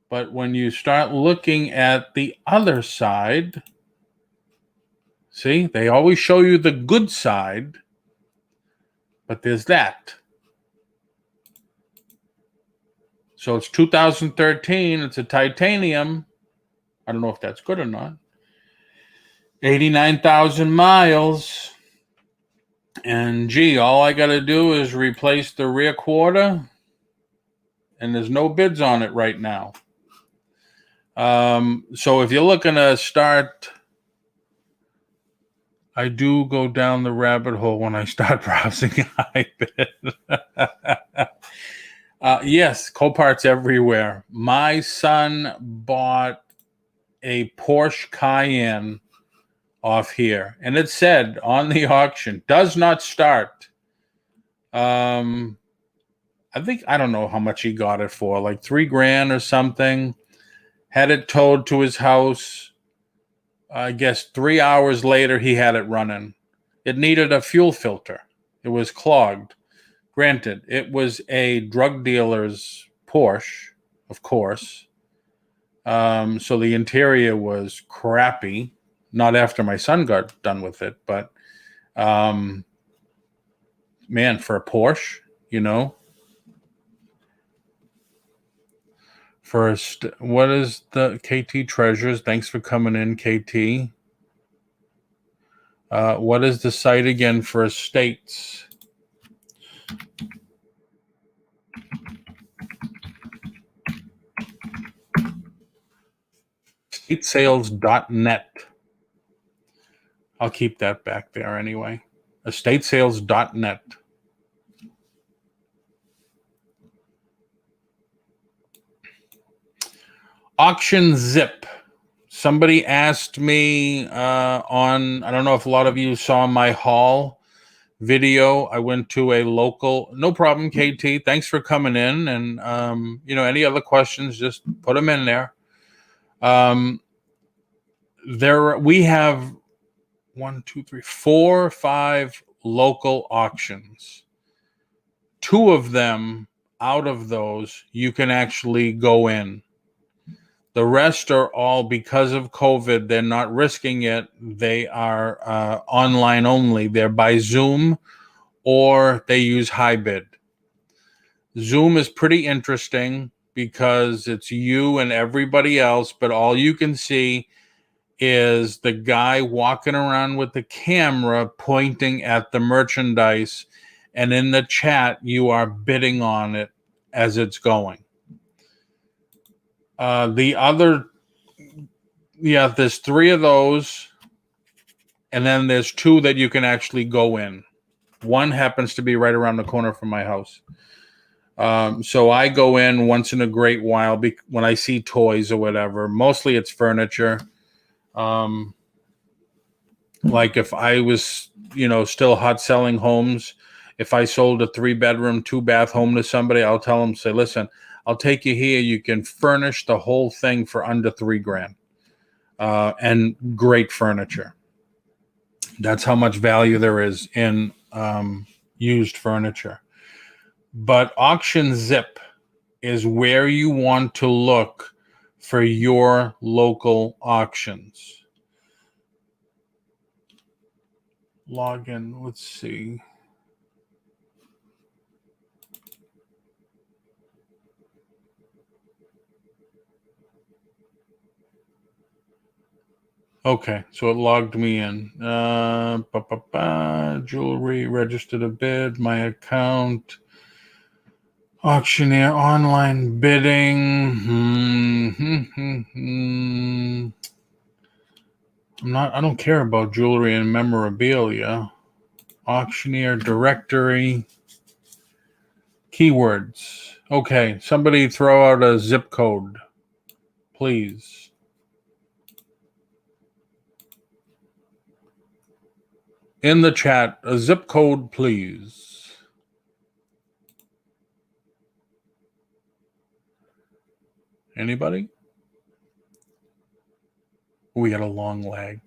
But when you start looking at the other side, see, they always show you the good side, but there's that. So it's 2013. It's a titanium. I don't know if that's good or not. 89,000 miles. And gee, all I got to do is replace the rear quarter, and there's no bids on it right now. So if you're looking to start, I do go down the rabbit hole when I start browsing high bid. Yes, Copart's everywhere. My son bought a Porsche Cayenne off here, and it said on the auction, does not start. I don't know how much he got it for, like $3,000 or something. Had it towed to his house. I guess 3 hours later, he had it running. It needed a fuel filter. It was clogged. Granted, it was a drug dealer's Porsche, of course. So the interior was crappy. Not after my son got done with it, but man, for a Porsche, First, what is the KT Treasures? Thanks for coming in, KT. What is the site again for estates? Estatesales.net. I'll keep that back there anyway. Estatesales.net. Auction Zip. Somebody asked me I don't know if a lot of you saw my haul video. I went to a local, no problem, KT. Thanks for coming in. And, any other questions, just put them in there. We have 1, 2, 3, 4, 5 local auctions. 2 of them out of those, you can actually go in. The rest are all, because of COVID, they're not risking it. They are online only. They're by Zoom or they use high bid. Zoom is pretty interesting because it's you and everybody else, but all you can see is the guy walking around with the camera pointing at the merchandise, and in the chat, you are bidding on it as it's going. There's 3 of those, and then there's 2 that you can actually go in. One happens to be right around the corner from my house. So I go in once in a great while when I see toys or whatever. Mostly it's furniture. Like if I was, still hot selling homes, If I sold a 3-bedroom, 2-bath home to somebody, I'll tell them, say, listen, I'll take you here. You can furnish the whole thing for under $3,000, and great furniture. That's how much value there is in used furniture. But Auction Zip is where you want to look for your local auctions. Log in. Let's see. Okay, so it logged me in. Jewelry, registered a bid, my account, auctioneer, online bidding. I don't care about jewelry and memorabilia. Auctioneer directory, keywords. Okay, somebody throw out a zip code, please. In the chat, a zip code, please. Anybody? We got a long lag.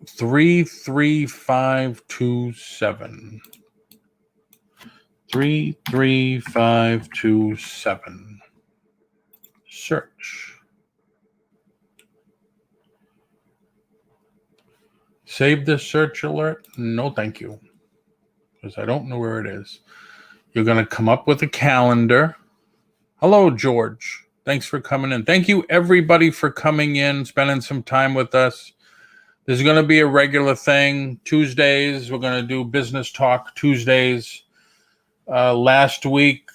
33527. 33527. Search. Save this search alert? No, thank you. Because I don't know where it is. You're going to come up with a calendar. Hello, George. Thanks for coming in. Thank you, everybody, for coming in, spending some time with us. This is going to be a regular thing. Tuesdays, we're going to do Business Talk Tuesdays. Last week,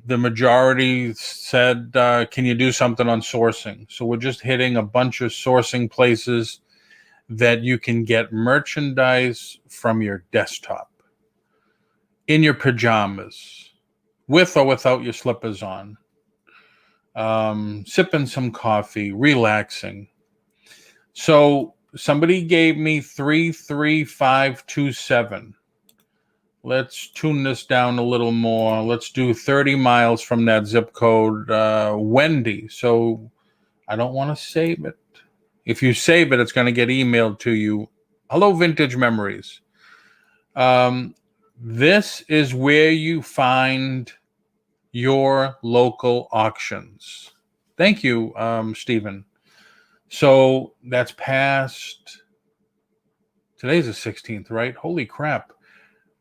the majority said, can you do something on sourcing? So we're just hitting a bunch of sourcing places that you can get merchandise from your desktop, in your pajamas, with or without your slippers on, sipping some coffee, relaxing. So somebody gave me 33527. Let's tune this down a little more. Let's do 30 miles from that zip code. Wendy. So I don't want to save it. If you save it, it's going to get emailed to you. Hello, Vintage Memories. This is where you find your local auctions. Thank you, Stephen. So that's past. Today's the 16th, right? Holy crap.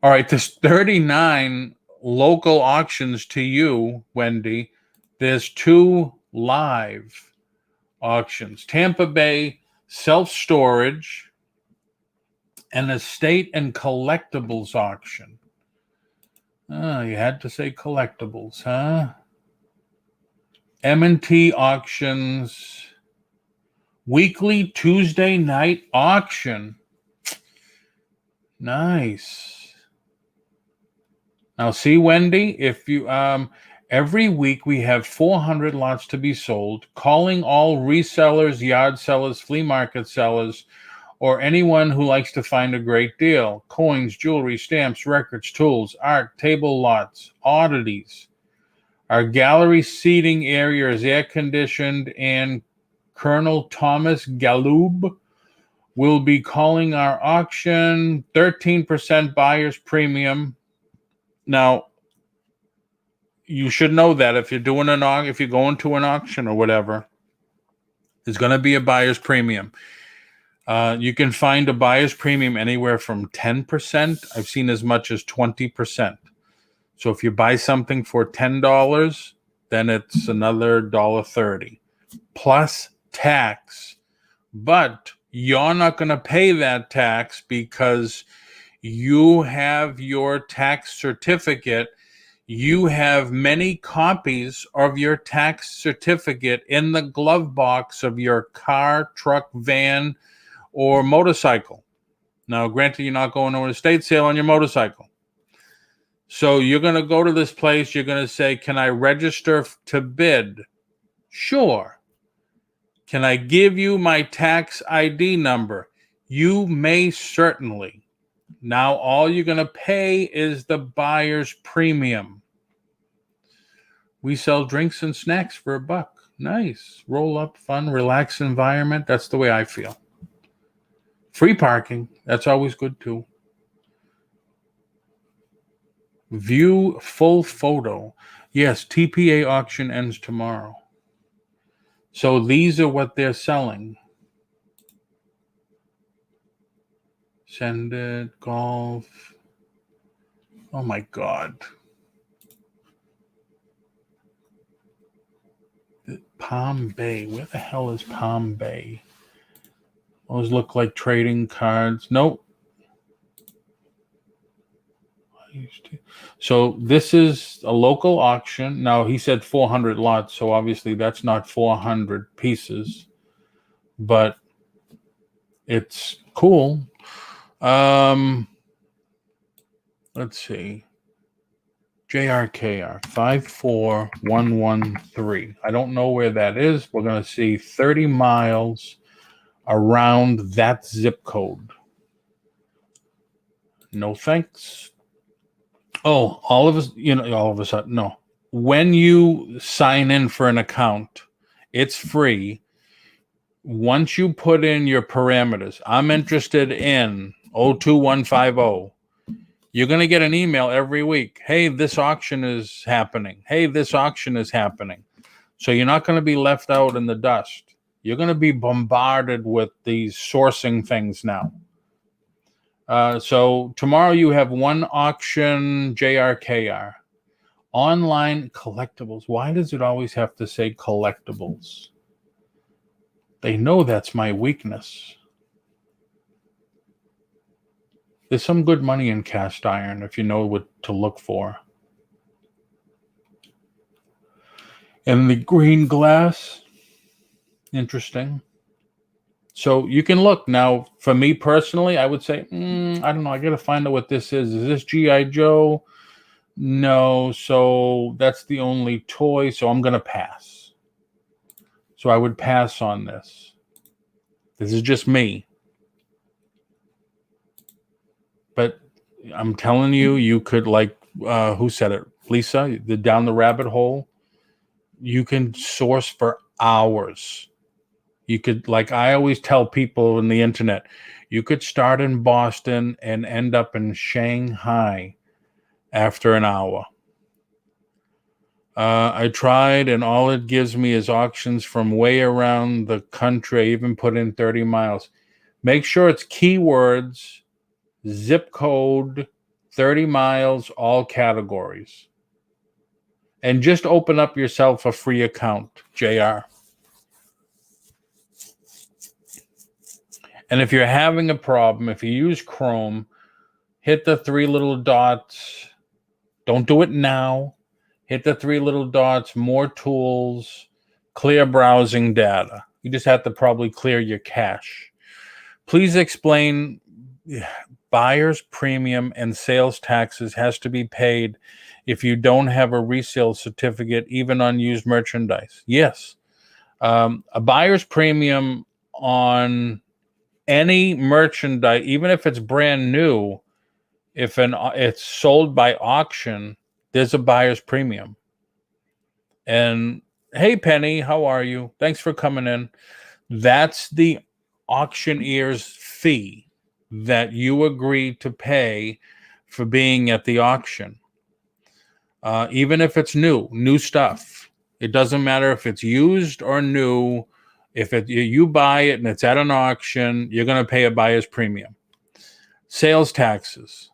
All right, there's 39 local auctions to you, Wendy. There's 2 live auctions. Tampa Bay self-storage and estate and collectibles auction. Oh, you had to say collectibles, huh? M&T auctions. Weekly Tuesday night auction. Nice. Now, see, Wendy, if you every week we have 400 lots to be sold, calling all resellers, yard sellers, flea market sellers, or anyone who likes to find a great deal. Coins, jewelry, stamps, records, tools, art, table lots, oddities. Our gallery seating area is air conditioned, and Colonel Thomas Galoob will be calling our auction. 13% buyer's premium. Now, you should know that if you're doing if you're going to an auction or whatever, there's going to be a buyer's premium. You can find a buyer's premium anywhere from 10%. I've seen as much as 20%. So if you buy something for $10, then it's another $1.30 plus tax. But you're not going to pay that tax because you have your tax certificate. You have many copies of your tax certificate in the glove box of your car, truck, van, or motorcycle. Now, granted, you're not going to an estate sale on your motorcycle. So you're going to go to this place. You're going to say, can I register to bid? Sure. Can I give you my tax ID number? You may certainly. Now all you're going to pay is the buyer's premium. We sell drinks and snacks for $1. Nice. Roll up, fun, relaxed environment. That's the way I feel. Free parking. That's always good too. View full photo. Yes, TPA auction ends tomorrow. So these are what they're selling. Send it, golf. Oh my God. Palm Bay. Where the hell is Palm Bay? Those look like trading cards. Nope. So this is a local auction. Now he said 400 lots, so obviously that's not 400 pieces, but it's cool. Let's see. JRKR 54113. I don't know where that is. We're going to see 30 miles around that zip code. No thanks. Oh, all of a sudden, no. When you sign in for an account, it's free. Once you put in your parameters, I'm interested in 02150. You're going to get an email every week. Hey, this auction is happening. Hey, this auction is happening. So you're not going to be left out in the dust. You're going to be bombarded with these sourcing things now. So tomorrow you have one auction, JRKR. Online collectibles. Why does it always have to say collectibles? They know that's my weakness. There's some good money in cast iron if you know what to look for. And the green glass, interesting. So you can look. Now, for me personally, I would say, I don't know. I got to find out what this is. Is this G.I. Joe? No. So that's the only toy. So I'm going to pass. So I would pass on this. This is just me. But I'm telling you, you could who said it? Lisa, down the rabbit hole. You can source for hours. You could, like I always tell people on the internet, you could start in Boston and end up in Shanghai after an hour. I tried, and all it gives me is auctions from way around the country. I even put in 30 miles. Make sure it's keywords, zip code, 30 miles, all categories. And just open up yourself a free account, JR. And if you're having a problem, if you use Chrome, hit the 3 little dots. Don't do it now. Hit the 3 little dots, more tools, clear browsing data. You just have to probably clear your cache. Please explain buyer's premium and sales taxes has to be paid if you don't have a resale certificate, even on used merchandise. Yes. A buyer's premium on any merchandise, even if it's brand new, if it's sold by auction, there's a buyer's premium. And hey, Penny, how are you? Thanks for coming in. That's the auctioneer's fee that you agree to pay for being at the auction. Even if it's new stuff. It doesn't matter if it's used or new. If you buy it and it's at an auction, you're going to pay a buyer's premium. Sales taxes,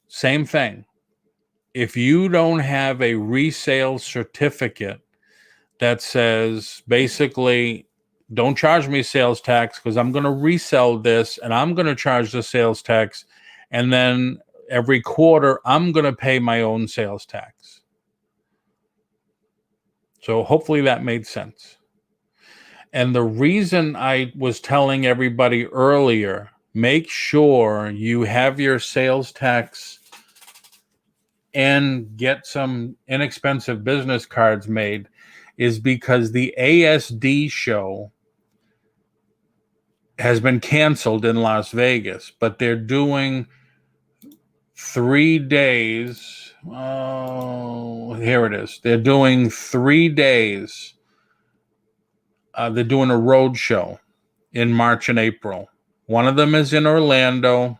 same thing. If you don't have a resale certificate that says basically, don't charge me sales tax because I'm going to resell this and I'm going to charge the sales tax. And then every quarter, I'm going to pay my own sales tax. So hopefully that made sense. And the reason I was telling everybody earlier, make sure you have your sales tax and get some inexpensive business cards made, is because the ASD show has been canceled in Las Vegas, but they're doing 3 days. Oh, here it is. They're doing 3 days. They're doing a road show in March and April. One of them is in Orlando.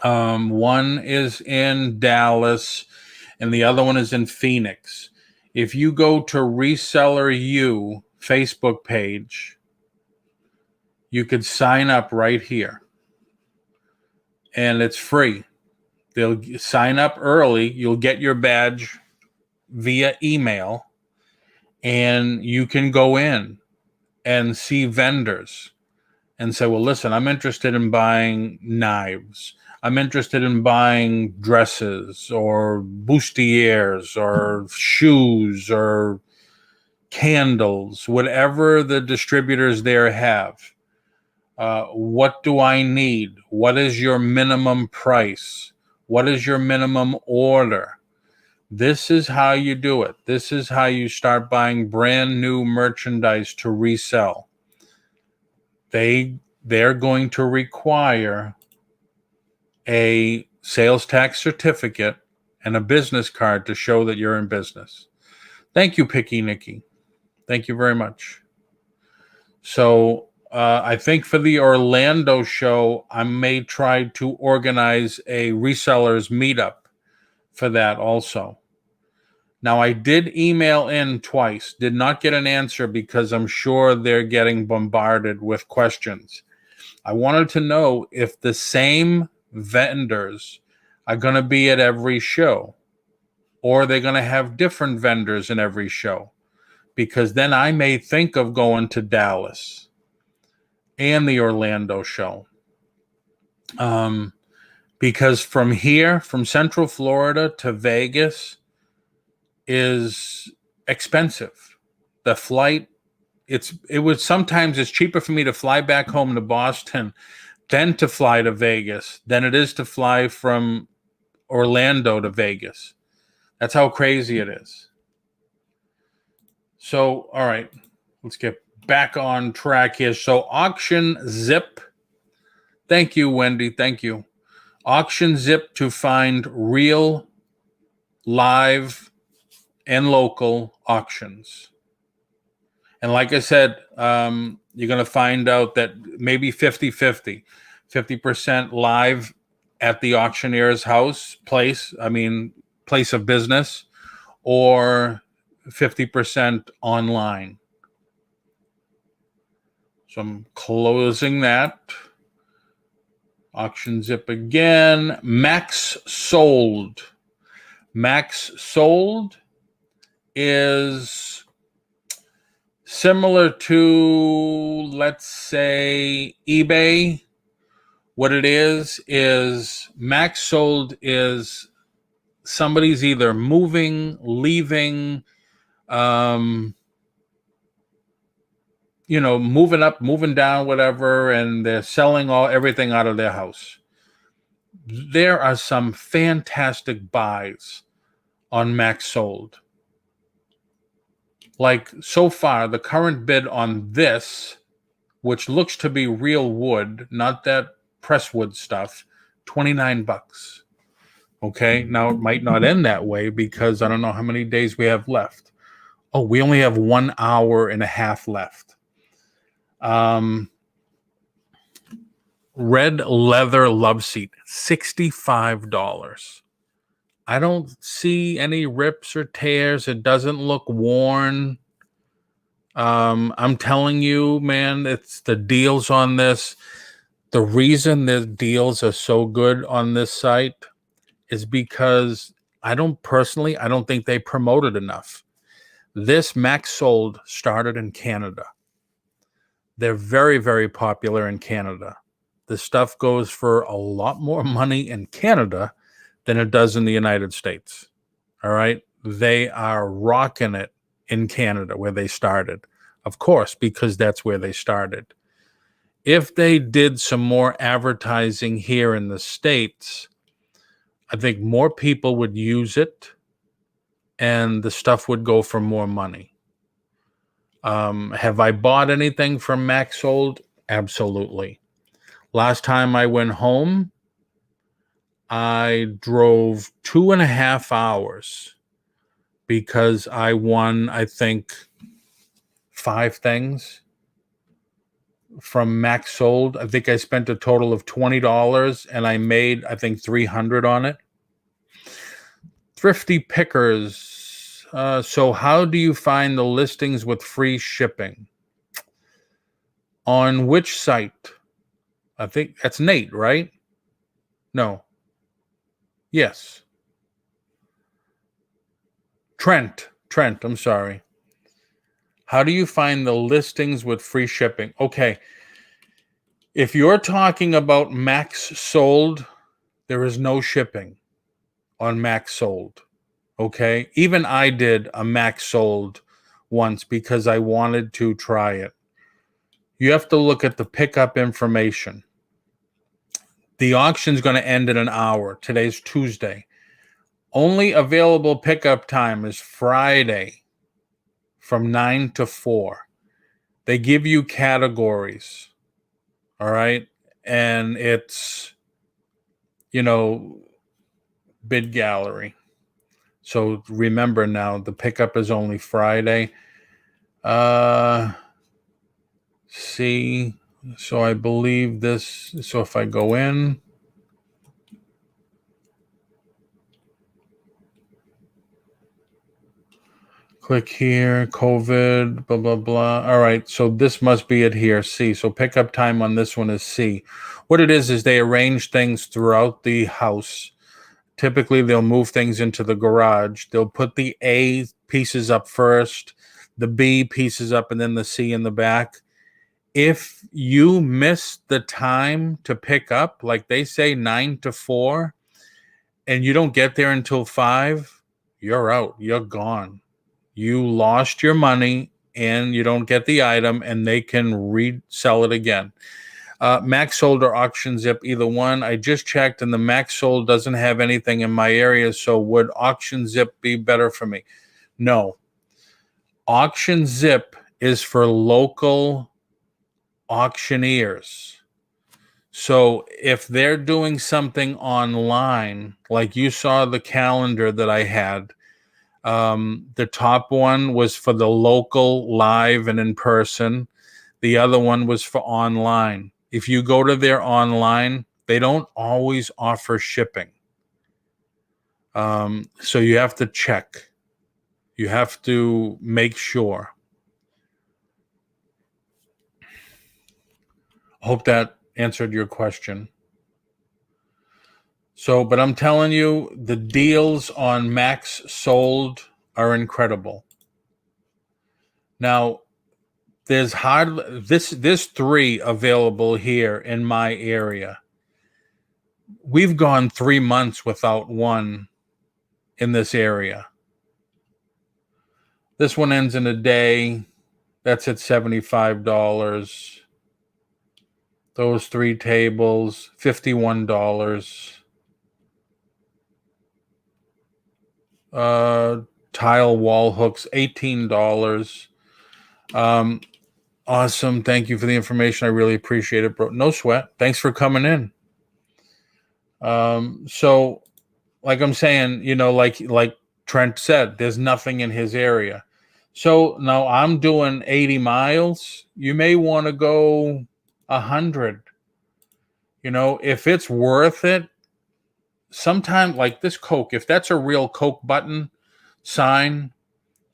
One is in Dallas, and the other one is in Phoenix. If you go to Reseller U Facebook page, you could sign up right here, and it's free. They'll sign up early. You'll get your badge via email, and you can go in and see vendors and say, well, listen, I'm interested in buying knives. I'm interested in buying dresses or bustiers or shoes or candles, whatever the distributors there have. What do I need? What is your minimum price? What is your minimum order? This is how you do it. This is how you start buying brand new merchandise to resell. They're going to require a sales tax certificate and a business card to show that you're in business. Thank you, Picky Nikki. Thank you very much. So I think for the Orlando show, I may try to organize a resellers meetup for that also. Now, I did email in twice, did not get an answer because I'm sure they're getting bombarded with questions. I wanted to know if the same vendors are going to be at every show, or they're going to have different vendors in every show, because then I may think of going to Dallas and the Orlando show. Because from here, from Central Florida to Vegas is expensive. The flight, sometimes it's cheaper for me to fly back home to Boston than to fly to Vegas than it is to fly from Orlando to Vegas. That's how crazy it is. So, all right, let's get back on track here. So, Auction Zip. Thank you, Wendy. Thank you. Auction Zip to find real, live, and local auctions. And like I said, you're going to find out that maybe 50-50. 50% live at the auctioneer's place of business, or 50% online. So I'm closing that. Auction Zip again. Max Sold. Max Sold is similar to, let's say, eBay. What it is Max Sold is somebody's either moving, leaving, moving up, moving down, whatever, and they're selling everything out of their house. There are some fantastic buys on Max Sold. Like, so far, the current bid on this, which looks to be real wood, not that press wood stuff, $29. Okay, now it might not end that way because I don't know how many days we have left. Oh, we only have 1 hour and a half left. Red leather love seat, $65. I don't see any rips or tears. It doesn't look worn. I'm telling you, man, it's the deals on this. The reason the deals are so good on this site is because I don't think they promote it enough. This Max Sold started in Canada. They're very, very popular in Canada. The stuff goes for a lot more money in Canada than it does in the United States. All right. They are rocking it in Canada where they started. Of course, because that's where they started. If they did some more advertising here in the States, I think more people would use it and the stuff would go for more money. Have I bought anything from Max Sold? Absolutely. Last time I went home, I drove 2.5 hours because I won, I think, 5 things from Max Sold. I think I spent a total of $20 and I made, I think, $300 on it. Thrifty Pickers. So how do you find the listings with free shipping? On which site? I think that's Nate, right? No. Yes. Trent, I'm sorry. How do you find the listings with free shipping? Okay. If you're talking about Max Sold, there is no shipping on Max Sold. Okay. Even I did a Max Sold once because I wanted to try it. You have to look at the pickup information. The auction's going to end in an hour. Today's Tuesday. Only available pickup time is Friday from 9 to 4. They give you categories. All right. And it's, bid gallery. So remember now, the pickup is only Friday. See, so I believe this. So if I go in, click here, COVID, blah, blah, blah. All right. So this must be it here. C. So pickup time on this one is C. What it is they arrange things throughout the house. Typically, they'll move things into the garage. They'll put the A pieces up first, the B pieces up, and then the C in the back. If you miss the time to pick up, like they say 9 to 4, and you don't get there until 5, you're out. You're gone. You lost your money, and you don't get the item, and they can resell it again. Max Sold or Auction Zip, either one. I just checked, and the Max Sold doesn't have anything in my area, so would Auction Zip be better for me? No. Auction Zip is for local auctioneers. So if they're doing something online, like you saw the calendar that I had, the top one was for the local live and in person. The other one was for online. If you go to their online, they don't always offer shipping. So you have to check. You have to make sure. Hope that answered your question. So, but I'm telling you, the deals on Max Sold are incredible. Now, there's 3 available here in my area. We've gone 3 months without one in this area. This one ends in a day. That's at $75. Those 3 tables, $51. Tile wall hooks, $18. Awesome. Thank you for the information. I really appreciate it, bro. No sweat. Thanks for coming in. So like I'm saying, like Trent said, there's nothing in his area. So now I'm doing 80 miles. You may want to go 100. If it's worth it, sometime like this Coke, if that's a real Coke button sign,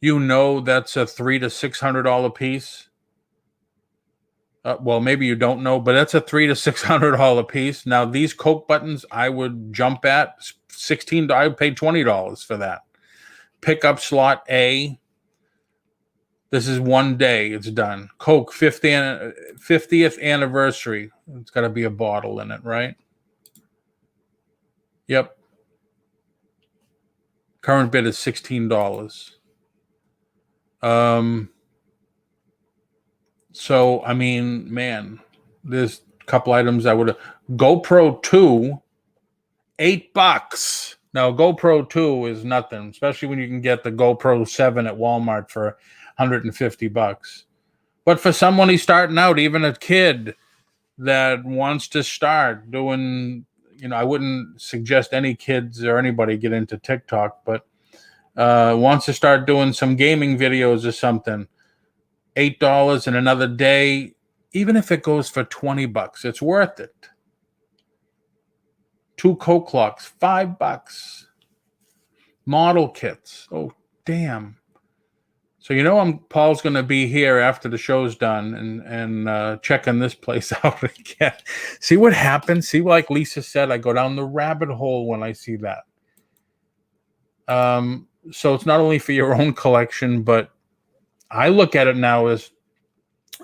that's a $300 to $600 piece. Well, maybe you don't know, but that's a $300 to $600 piece. Now, these Coke buttons, I would jump at $16. I would pay $20 for that. Pickup slot A. This is one day. It's done. Coke 50th anniversary. It's got to be a bottle in it, right? Yep. Current bid is $16. So, I mean, man, there's a couple items I would have. GoPro 2, $8. Now, GoPro 2 is nothing, especially when you can get the GoPro 7 at Walmart for $150. But for someone who's starting out, even a kid that wants to start doing, I wouldn't suggest any kids or anybody get into TikTok, but wants to start doing some gaming videos or something, $8 in another day, even if it goes for $20, it's worth it. 2 Coke clocks, $5. Model kits. Oh, damn. So Paul's going to be here after the show's done and checking this place out again. See what happens? See, like Lisa said, I go down the rabbit hole when I see that. So it's not only for your own collection, but I look at it now as,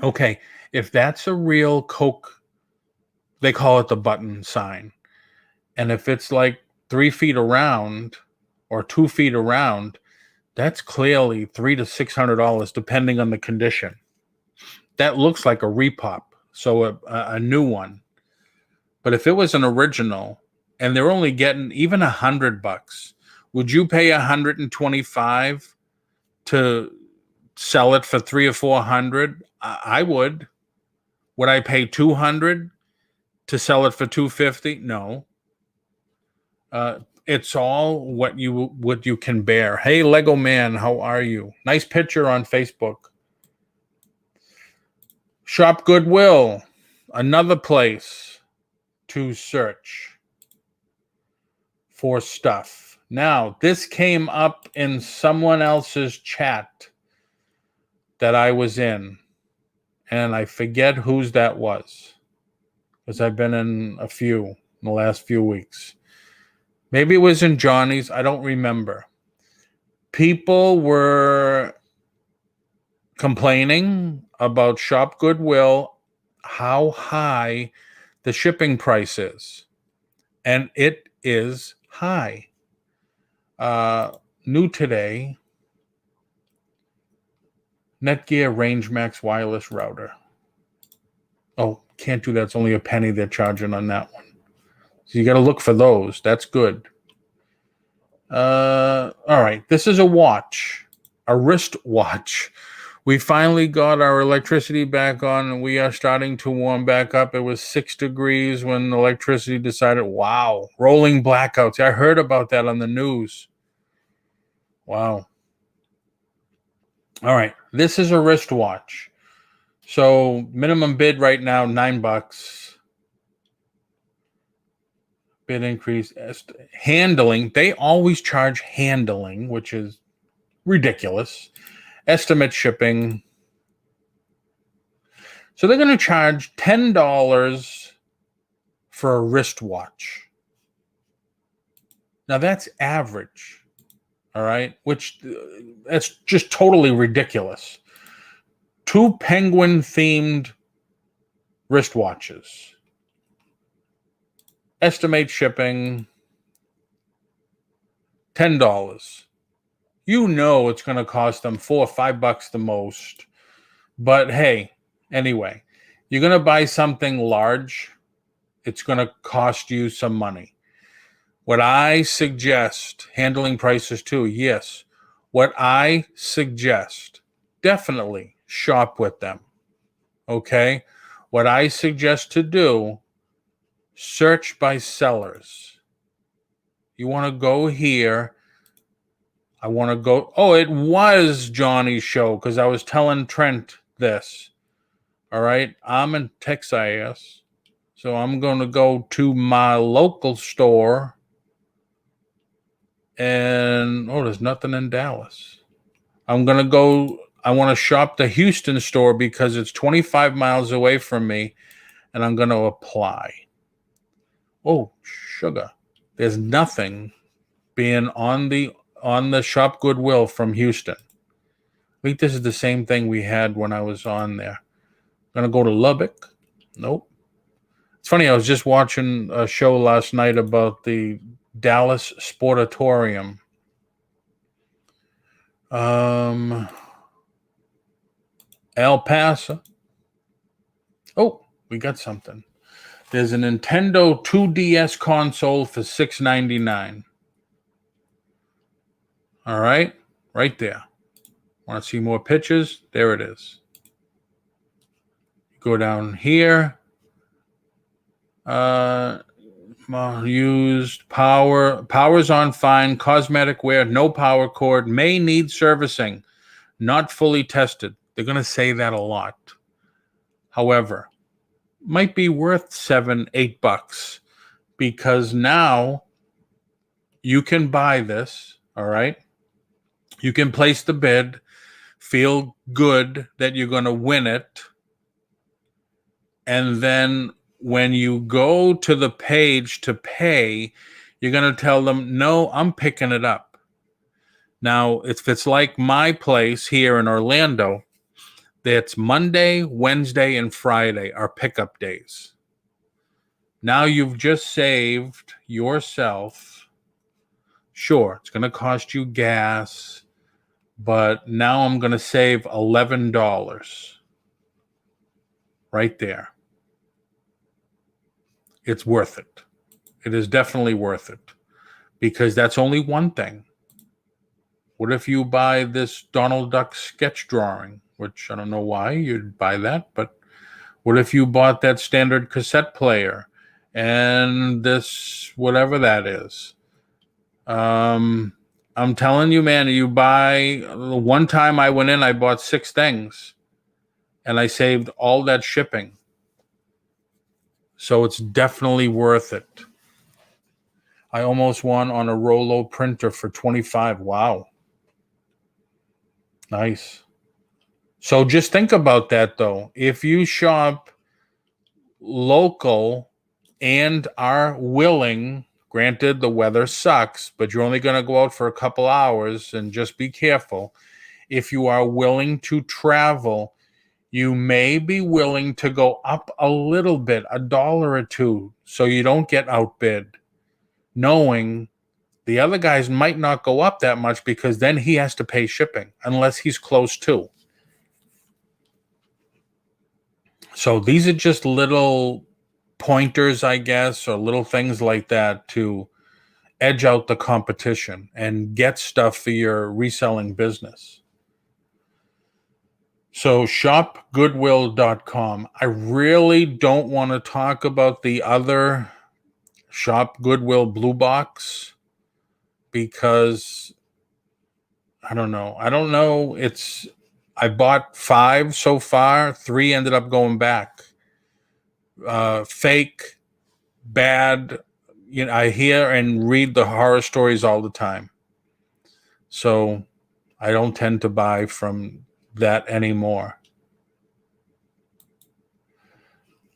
okay, if that's a real Coke, they call it the button sign. And if it's like 3 feet around or 2 feet around, that's clearly $300 to $600, depending on the condition. That looks like a repop, so a new one. But if it was an original, and they're only getting even $100, would you pay $125 to sell it for $300 or $400? I would. Would I pay $200 to sell it for $250? No. It's all what you can bear. Hey, Lego Man, how are you? Nice picture on Facebook. Shop Goodwill, another place to search for stuff. Now, this came up in someone else's chat that I was in, and I forget whose that was, because I've been in a few in the last few weeks. Maybe it was in Johnny's. I don't remember. People were complaining about Shop Goodwill, how high the shipping price is. And it is high. New today, Netgear RangeMax wireless router. Oh, can't do that. It's only a penny they're charging on that one. So you got to look for those. That's good. All right. This is a watch, a wrist watch. We finally got our electricity back on, and we are starting to warm back up. It was 6 degrees when the electricity decided, wow, rolling blackouts. I heard about that on the news. Wow. All right. This is a wristwatch. So minimum bid right now, $9. Bid increase. Handling. They always charge handling, which is ridiculous. Estimate shipping. So they're going to charge $10 for a wristwatch. Now that's average. All right. Which that's just totally ridiculous. 2 penguin themed wristwatches. Estimate shipping $10. You know it's going to cost them $4 or $5 the most. But hey, anyway, you're going to buy something large, it's going to cost you some money. What I suggest, handling prices too, yes. What I suggest, definitely shop with them. Okay? What I suggest to do, search by sellers. You want to go here. I want to go. Oh, it was Johnny's show because I was telling Trent this. All right. I'm in Texas. So I'm going to go to my local store. And, there's nothing in Dallas. I'm going to go. I want to shop the Houston store because it's 25 miles away from me. And I'm going to apply. Oh, sugar. There's nothing being on the Shop Goodwill from Houston. I think this is the same thing we had when I was on there. I'm going to go to Lubbock. Nope. It's funny, I was just watching a show last night about the Dallas Sportatorium. El Paso. Oh, we got something. There's a Nintendo 2DS console for $699. All right, right there. Want to see more pictures? There it is. Go down here. Used powers on fine, cosmetic wear, no power cord, may need servicing, not fully tested. They're going to say that a lot. However, might be worth $7-8 because now you can buy this. All right. You can place the bid, feel good that you're going to win it. And then when you go to the page to pay, you're going to tell them, no, I'm picking it up. Now, if it's like my place here in Orlando, that's Monday, Wednesday, and Friday are pickup days. Now you've just saved yourself. Sure, it's going to cost you gas, but now I'm going to save $11 right there. It's worth it. It is definitely worth it because that's only one thing. What if you buy this Donald Duck sketch drawing, which I don't know why you'd buy that, but what if you bought that standard cassette player and this, whatever that is? I'm telling you, man, you buy, one time I went in, I bought 6 things and I saved all that shipping. So it's definitely worth it. I almost won on a Rollo printer for $25. Wow. Nice. So just think about that, though. If you shop local and are willing, granted the weather sucks, but you're only going to go out for a couple hours and just be careful. If you are willing to travel, you may be willing to go up a little bit, $1 or $2, so you don't get outbid, knowing the other guys might not go up that much because then he has to pay shipping unless he's close to. So these are just little pointers, I guess, or little things like that to edge out the competition and get stuff for your reselling business. So shopgoodwill.com. I really don't want to talk about the other Shop Goodwill Blue Box because I don't know. I bought 5 so far. 3 ended up going back. Fake, bad. You know, I hear and read the horror stories all the time. So I don't tend to buy from that anymore.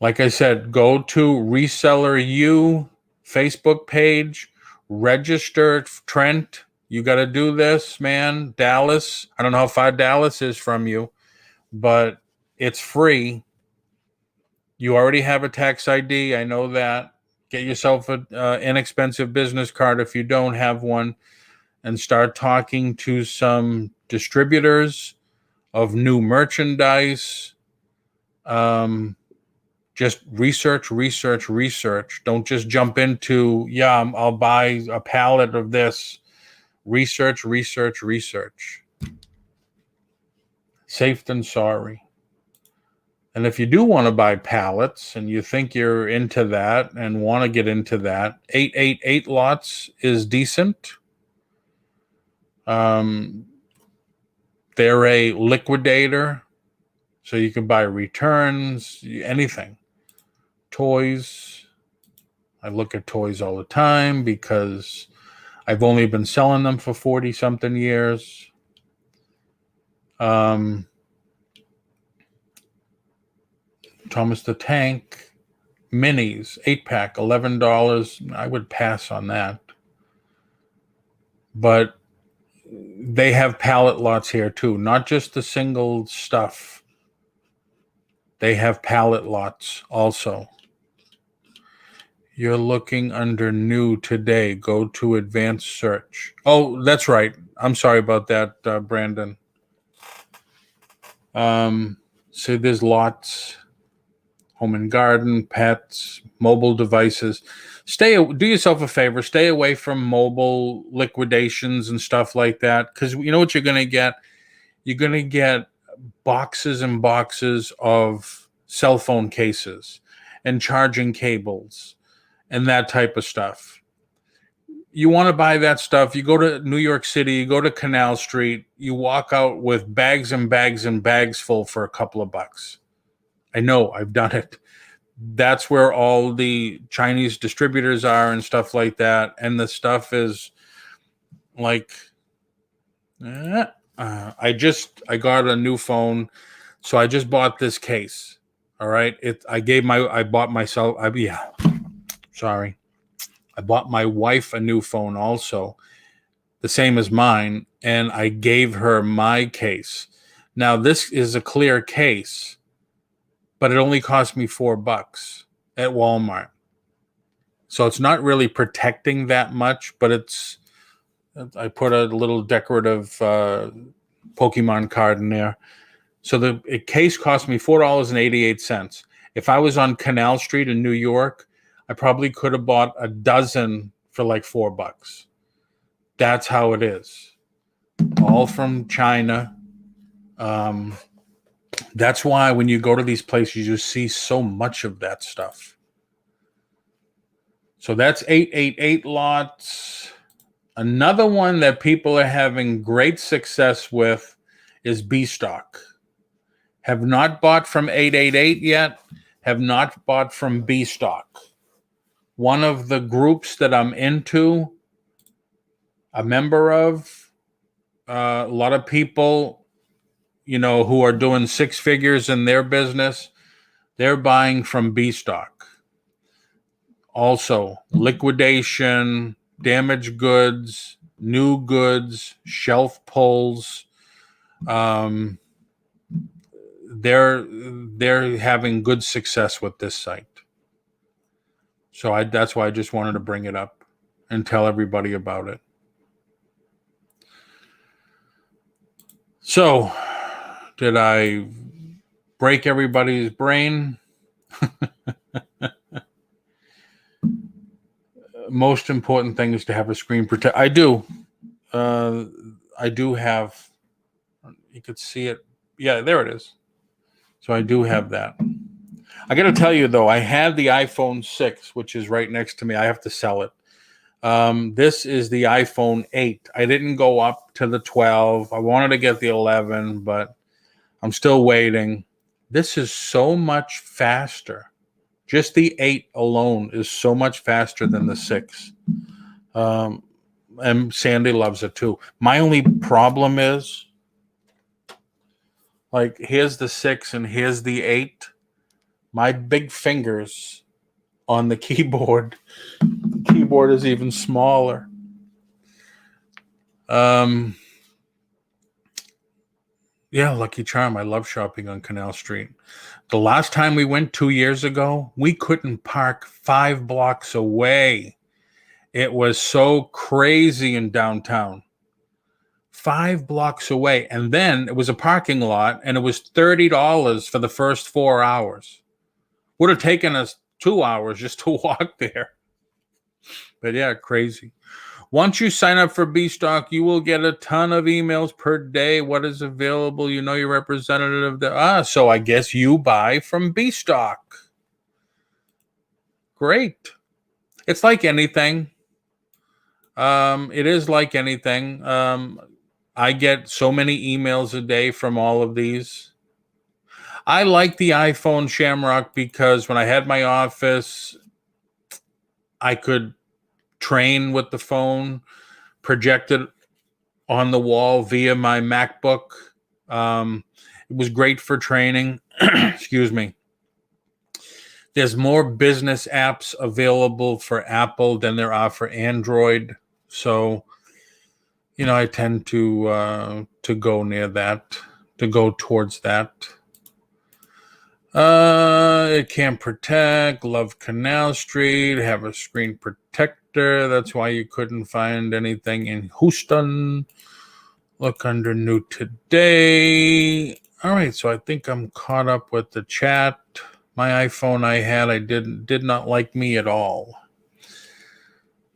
Like I said, go to Reseller U Facebook page, register. Trent, you got to do this, man. Dallas, I don't know how far Dallas is from you, but it's free. You already have a tax ID. I know that. Get yourself an inexpensive business card if you don't have one and start talking to some distributors of new merchandise. Just research. Don't just jump into, I'll buy a pallet of this. Research. Safe than sorry. And if you do want to buy pallets and you think you're into that and want to get into that, 888 lots is decent. They're a liquidator, so you can buy returns, anything. Toys. I look at toys all the time because I've only been selling them for 40-something years. Thomas the Tank minis, 8-pack, $11. I would pass on that. But they have pallet lots here too, not just the single stuff. They have pallet lots also. You're looking under new today. Go to advanced search. Oh, that's right. I'm sorry about that, Brandon. So there's lots. Home and garden, pets, mobile devices. Do yourself a favor. Stay away from mobile liquidations and stuff like that. Because you know what you're going to get? You're going to get boxes and boxes of cell phone cases and charging cables and that type of stuff. You want to buy that stuff, you go to New York City, you go to Canal Street, you walk out with bags and bags and bags full for a couple of bucks. I know, I've done it. That's where all the Chinese distributors are and stuff like that. And the stuff is like, I got a new phone. So I just bought this case. All right. I bought my wife a new phone also, the same as mine. And I gave her my case. Now this is a clear case, but it only cost me $4 at Walmart. So it's not really protecting that much, but I put a little decorative Pokemon card in there. So the case cost me $4.88. If I was on Canal Street in New York, I probably could have bought a dozen for like $4. That's how it is. All from China. That's why when you go to these places, you see so much of that stuff. So that's 888 lots. Another one that people are having great success with is B-Stock. Have not bought from 888 yet. Have not bought from B-Stock. One of the groups that I'm into, a member of, a lot of people, who are doing six figures in their business, they're buying from B-Stock. Also, liquidation, damaged goods, new goods, shelf pulls. They're having good success with this site. So that's why I just wanted to bring it up and tell everybody about it. So, did I break everybody's brain? Most important thing is to have a screen protector. I do have, you could see it. Yeah, there it is. So I do have that. I got to tell you, though, I had the iPhone 6, which is right next to me. I have to sell it. This is the iPhone 8. I didn't go up to the 12. I wanted to get the 11, but I'm still waiting. This is so much faster. Just the 8 alone is so much faster than the 6. And Sandy loves it too. My only problem is, like, here's the 6 and here's the 8. My big fingers on the keyboard is even smaller. Yeah, Lucky Charm. I love shopping on Canal Street. The last time we went 2 years ago, we couldn't park 5 blocks away. It was so crazy in downtown. 5 blocks away. And then it was a parking lot, and it was $30 for the first 4 hours. Would have taken us 2 hours just to walk there. But yeah, crazy. Once you sign up for B-Stock, you will get a ton of emails per day. What is available? You know your representative. So I guess you buy from B-Stock. Great. It's like anything. It is like anything. I get so many emails a day from all of these. I like the iPhone Shamrock because when I had my office, I could train with the phone, project it on the wall via my MacBook. It was great for training. Excuse me. There's more business apps available for Apple than there are for Android. So, I tend to go near that, to go towards that. It can protect, love Canal Street, have a screen protector. That's why you couldn't find anything in Houston. Look under new today. All right, so I think I'm caught up with the chat. My iPhone I did not like me at all.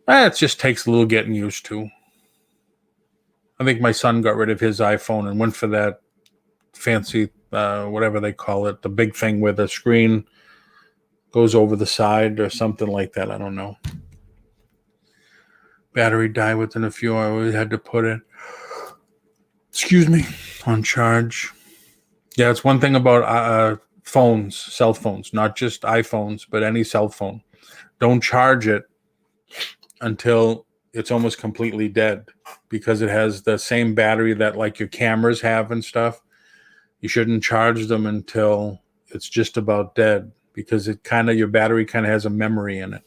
It just takes a little getting used to. I think my son got rid of his iPhone and went for that fancy, whatever they call it, the big thing with a screen goes over the side or something like that. I don't know. Battery died within a few hours. We had to put it, on charge. Yeah, it's one thing about phones, cell phones, not just iPhones, but any cell phone. Don't charge it until it's almost completely dead, because it has the same battery that like your cameras have and stuff. You shouldn't charge them until it's just about dead, because your battery kind of has a memory in it.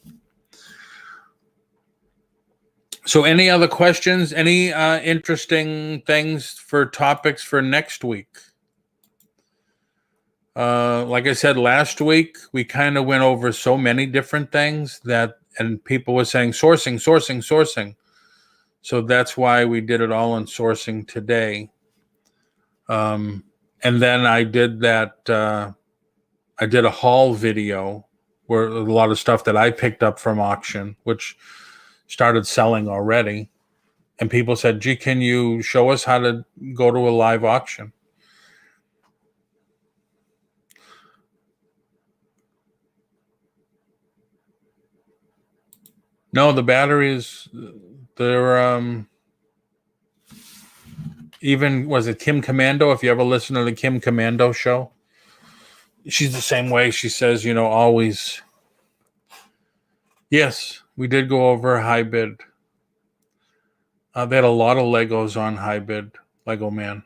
So any other questions? Any interesting things for topics for next week? Like I said, last week, we kind of went over so many different things and people were saying sourcing. So that's why we did it all in sourcing today. And then I did I did a haul video where a lot of stuff that I picked up from auction, which started selling already. And people said, gee, can you show us how to go to a live auction? No, the batteries, they're even, was it Kim Commando? If you ever listen to the Kim Commando show, she's the same way. She says, always. Yes, we did go over high bid. They had a lot of Legos on high bid, Lego Man,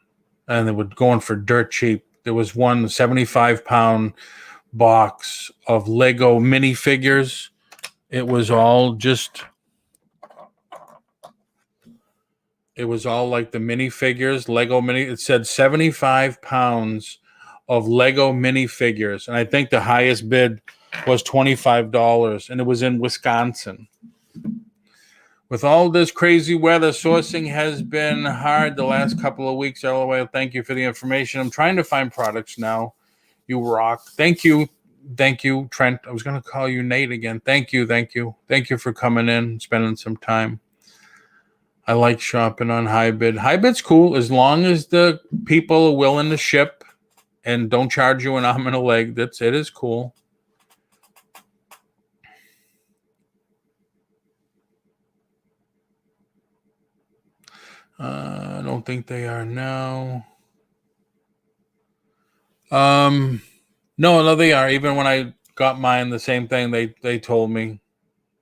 and they were going for dirt cheap. There was one 75-pound box of Lego minifigures. It was all like the minifigures, Lego mini. It said 75 pounds of Lego minifigures. And I think the highest bid was $25, and it was in Wisconsin. With all this crazy weather, sourcing has been hard the last couple of weeks. LOL, thank you for the information. I'm trying to find products now. You rock. Thank you, Trent. I was going to call you Nate again. Thank you for coming in, spending some time. I like shopping on high bid. High bid's cool as long as the people are willing to ship and don't charge you an arm and a leg. It is cool. I don't think they are now. No, they are. Even when I got mine, the same thing. They told me,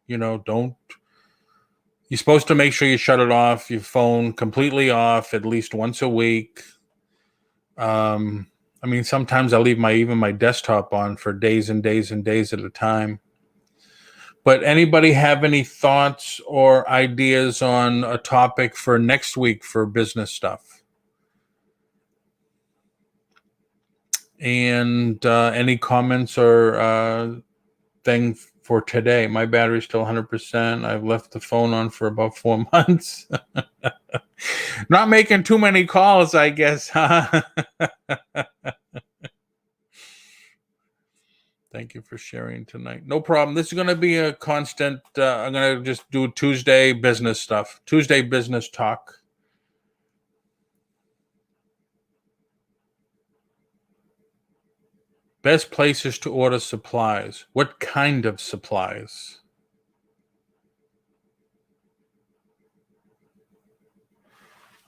don't. You're supposed to make sure you shut it off, your phone completely off at least once a week. Sometimes I leave my desktop on for days and days and days at a time. But anybody have any thoughts or ideas on a topic for next week for business stuff? And any comments or thing for today? My battery's still 100%. I've left the phone on for about 4 months. Not making too many calls, I guess, huh? Thank you for sharing tonight. No problem. This is going to be a constant. I'm going to just do Tuesday business stuff. Tuesday business talk. Best places to order supplies. What kind of supplies?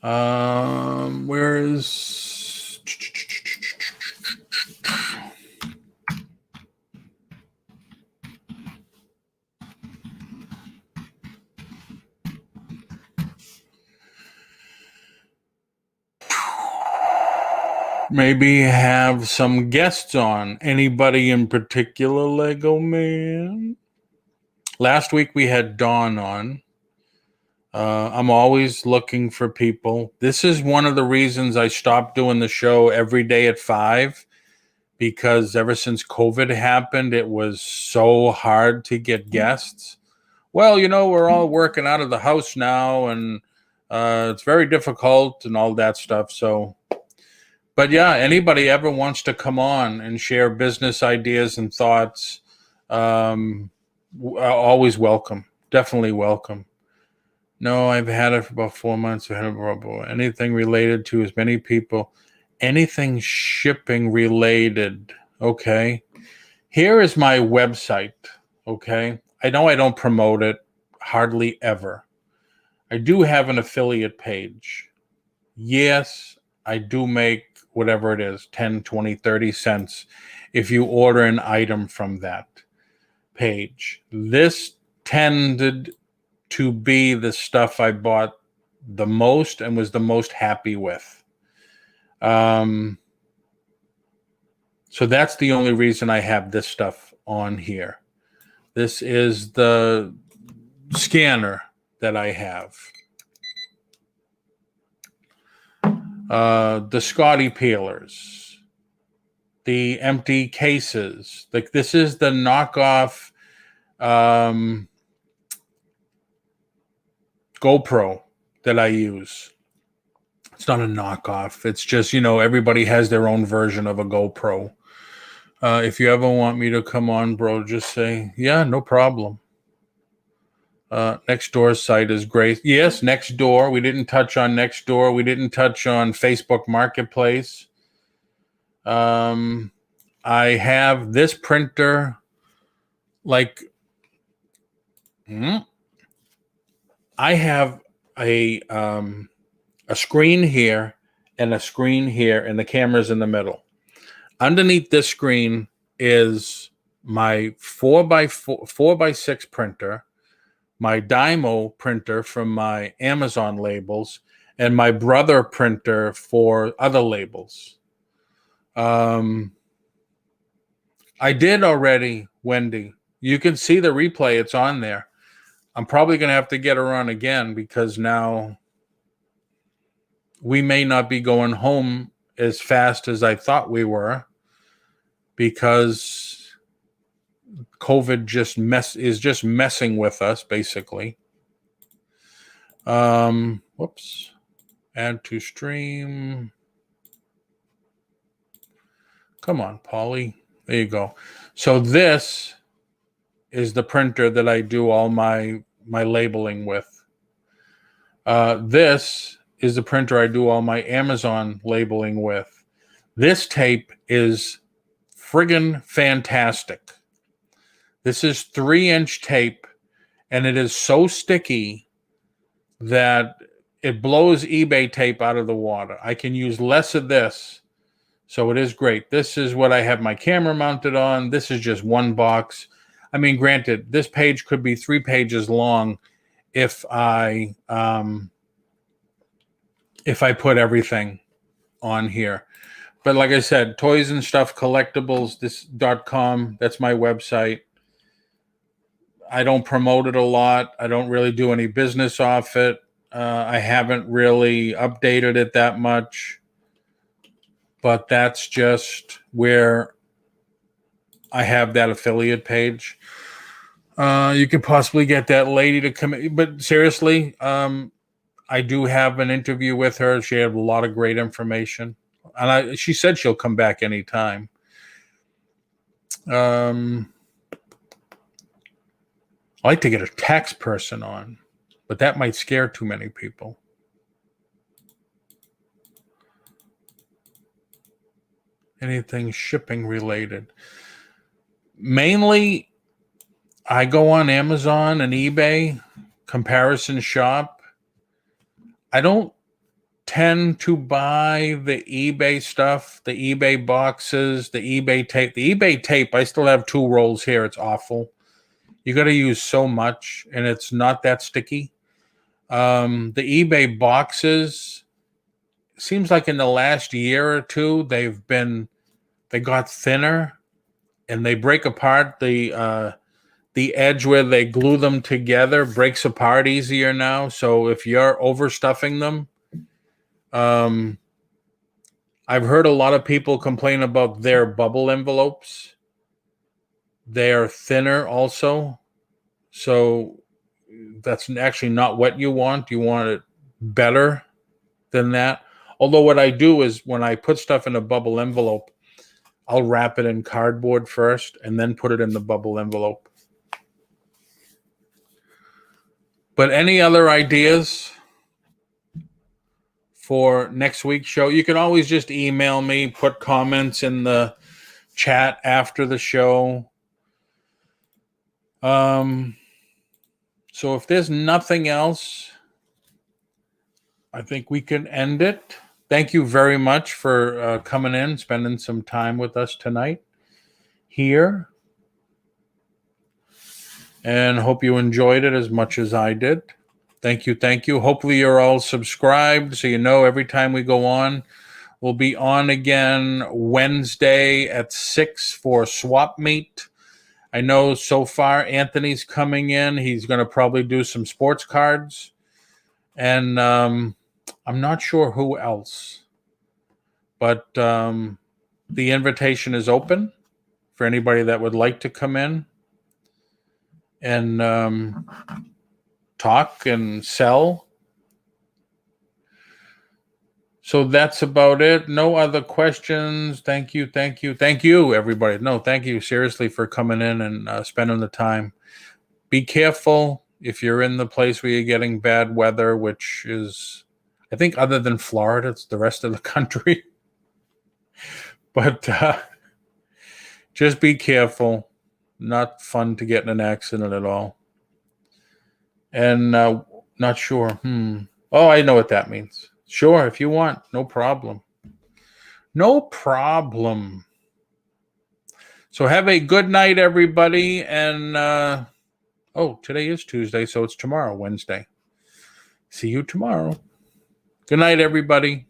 Where is... Maybe have some guests on. Anybody in particular, Lego Man? Last week we had Dawn on. I'm always looking for people. This is one of the reasons I stopped doing the show every day at 5, because ever since COVID happened, it was so hard to get guests. Well, we're all working out of the house now, and it's very difficult and all that stuff. So, but yeah, anybody ever wants to come on and share business ideas and thoughts, always welcome. Definitely welcome. No, I've had it for about 4 months. Anything related to as many people. Anything shipping related. Okay. Here is my website, okay? I know I don't promote it hardly ever. I do have an affiliate page. Yes, I do make whatever it is, 10, 20, 30 cents if you order an item from that page. This tended to be the stuff I bought the most and was the most happy with. So that's the only reason I have this stuff on here. This is the scanner that I have. The Scotty peelers, the empty cases. Like this is the knockoff GoPro that I use. It's not a knockoff. It's just, everybody has their own version of a GoPro. If you ever want me to come on, bro, just say, yeah, no problem. Nextdoor's site is great. Yes, Nextdoor. We didn't touch on Nextdoor. We didn't touch on Facebook Marketplace. I have this printer, I have a screen here and a screen here, and the camera's in the middle. Underneath this screen is my 4x6 printer, my Dymo printer from my Amazon labels, and my Brother printer for other labels. I did already, Wendy. You can see the replay. It's on there. I'm probably going to have to get her on again because now we may not be going home as fast as I thought we were because COVID is just messing with us, basically. Whoops. Add to stream. Come on, Polly. There you go. So this is the printer that I do all my labeling with. This is the printer I do all my Amazon labeling with. This tape is friggin' fantastic. This is 3-inch tape, and it is so sticky that it blows eBay tape out of the water. I can use less of this, so it is great. This is what I have my camera mounted on. This is just one box. I mean, granted, this page could be 3 pages long if I put everything on here. But like I said, Toys and Stuff Collectibles, .com, that's my website. I don't promote it a lot. I don't really do any business off it. I haven't really updated it that much. But that's just where I have that affiliate page. You could possibly get that lady to come in. But seriously, I do have an interview with her. She had a lot of great information. And she said she'll come back anytime. I like to get a tax person on, but that might scare too many people. Anything shipping related. Mainly, I go on Amazon and eBay, comparison shop. I don't tend to buy the eBay stuff, the eBay boxes, the eBay tape. The eBay tape, I still have 2 rolls here. It's awful. You got to use so much, and it's not that sticky. The eBay boxes, seems like in the last year or two, they got thinner, and they break apart. The edge where they glue them together breaks apart easier now. So if you're overstuffing them, I've heard a lot of people complain about their bubble envelopes. They're thinner also. So that's actually not what you want. You want it better than that. Although what I do is when I put stuff in a bubble envelope, I'll wrap it in cardboard first and then put it in the bubble envelope. But any other ideas for next week's show? You can always just email me, put comments in the chat after the show. So if there's nothing else, I think we can end it. Thank you very much for coming in, spending some time with us tonight here. And hope you enjoyed it as much as I did. Thank you. Thank you. Hopefully you're all subscribed so you know every time we go on. We'll be on again Wednesday at 6 for Swap Meet. I know so far Anthony's coming in. He's going to probably do some sports cards. And I'm not sure who else. But the invitation is open for anybody that would like to come in and talk and sell. So that's about it. No other questions. Thank you, everybody. No, thank you seriously for coming in and spending the time. Be careful if you're in the place where you're getting bad weather, which is, I think, other than Florida, it's the rest of the country. But just be careful. Not fun to get in an accident at all. And not sure. Oh, I know what that means. Sure, if you want. No problem. No problem. So have a good night, everybody. And, today is Tuesday, so it's tomorrow, Wednesday. See you tomorrow. Good night, everybody.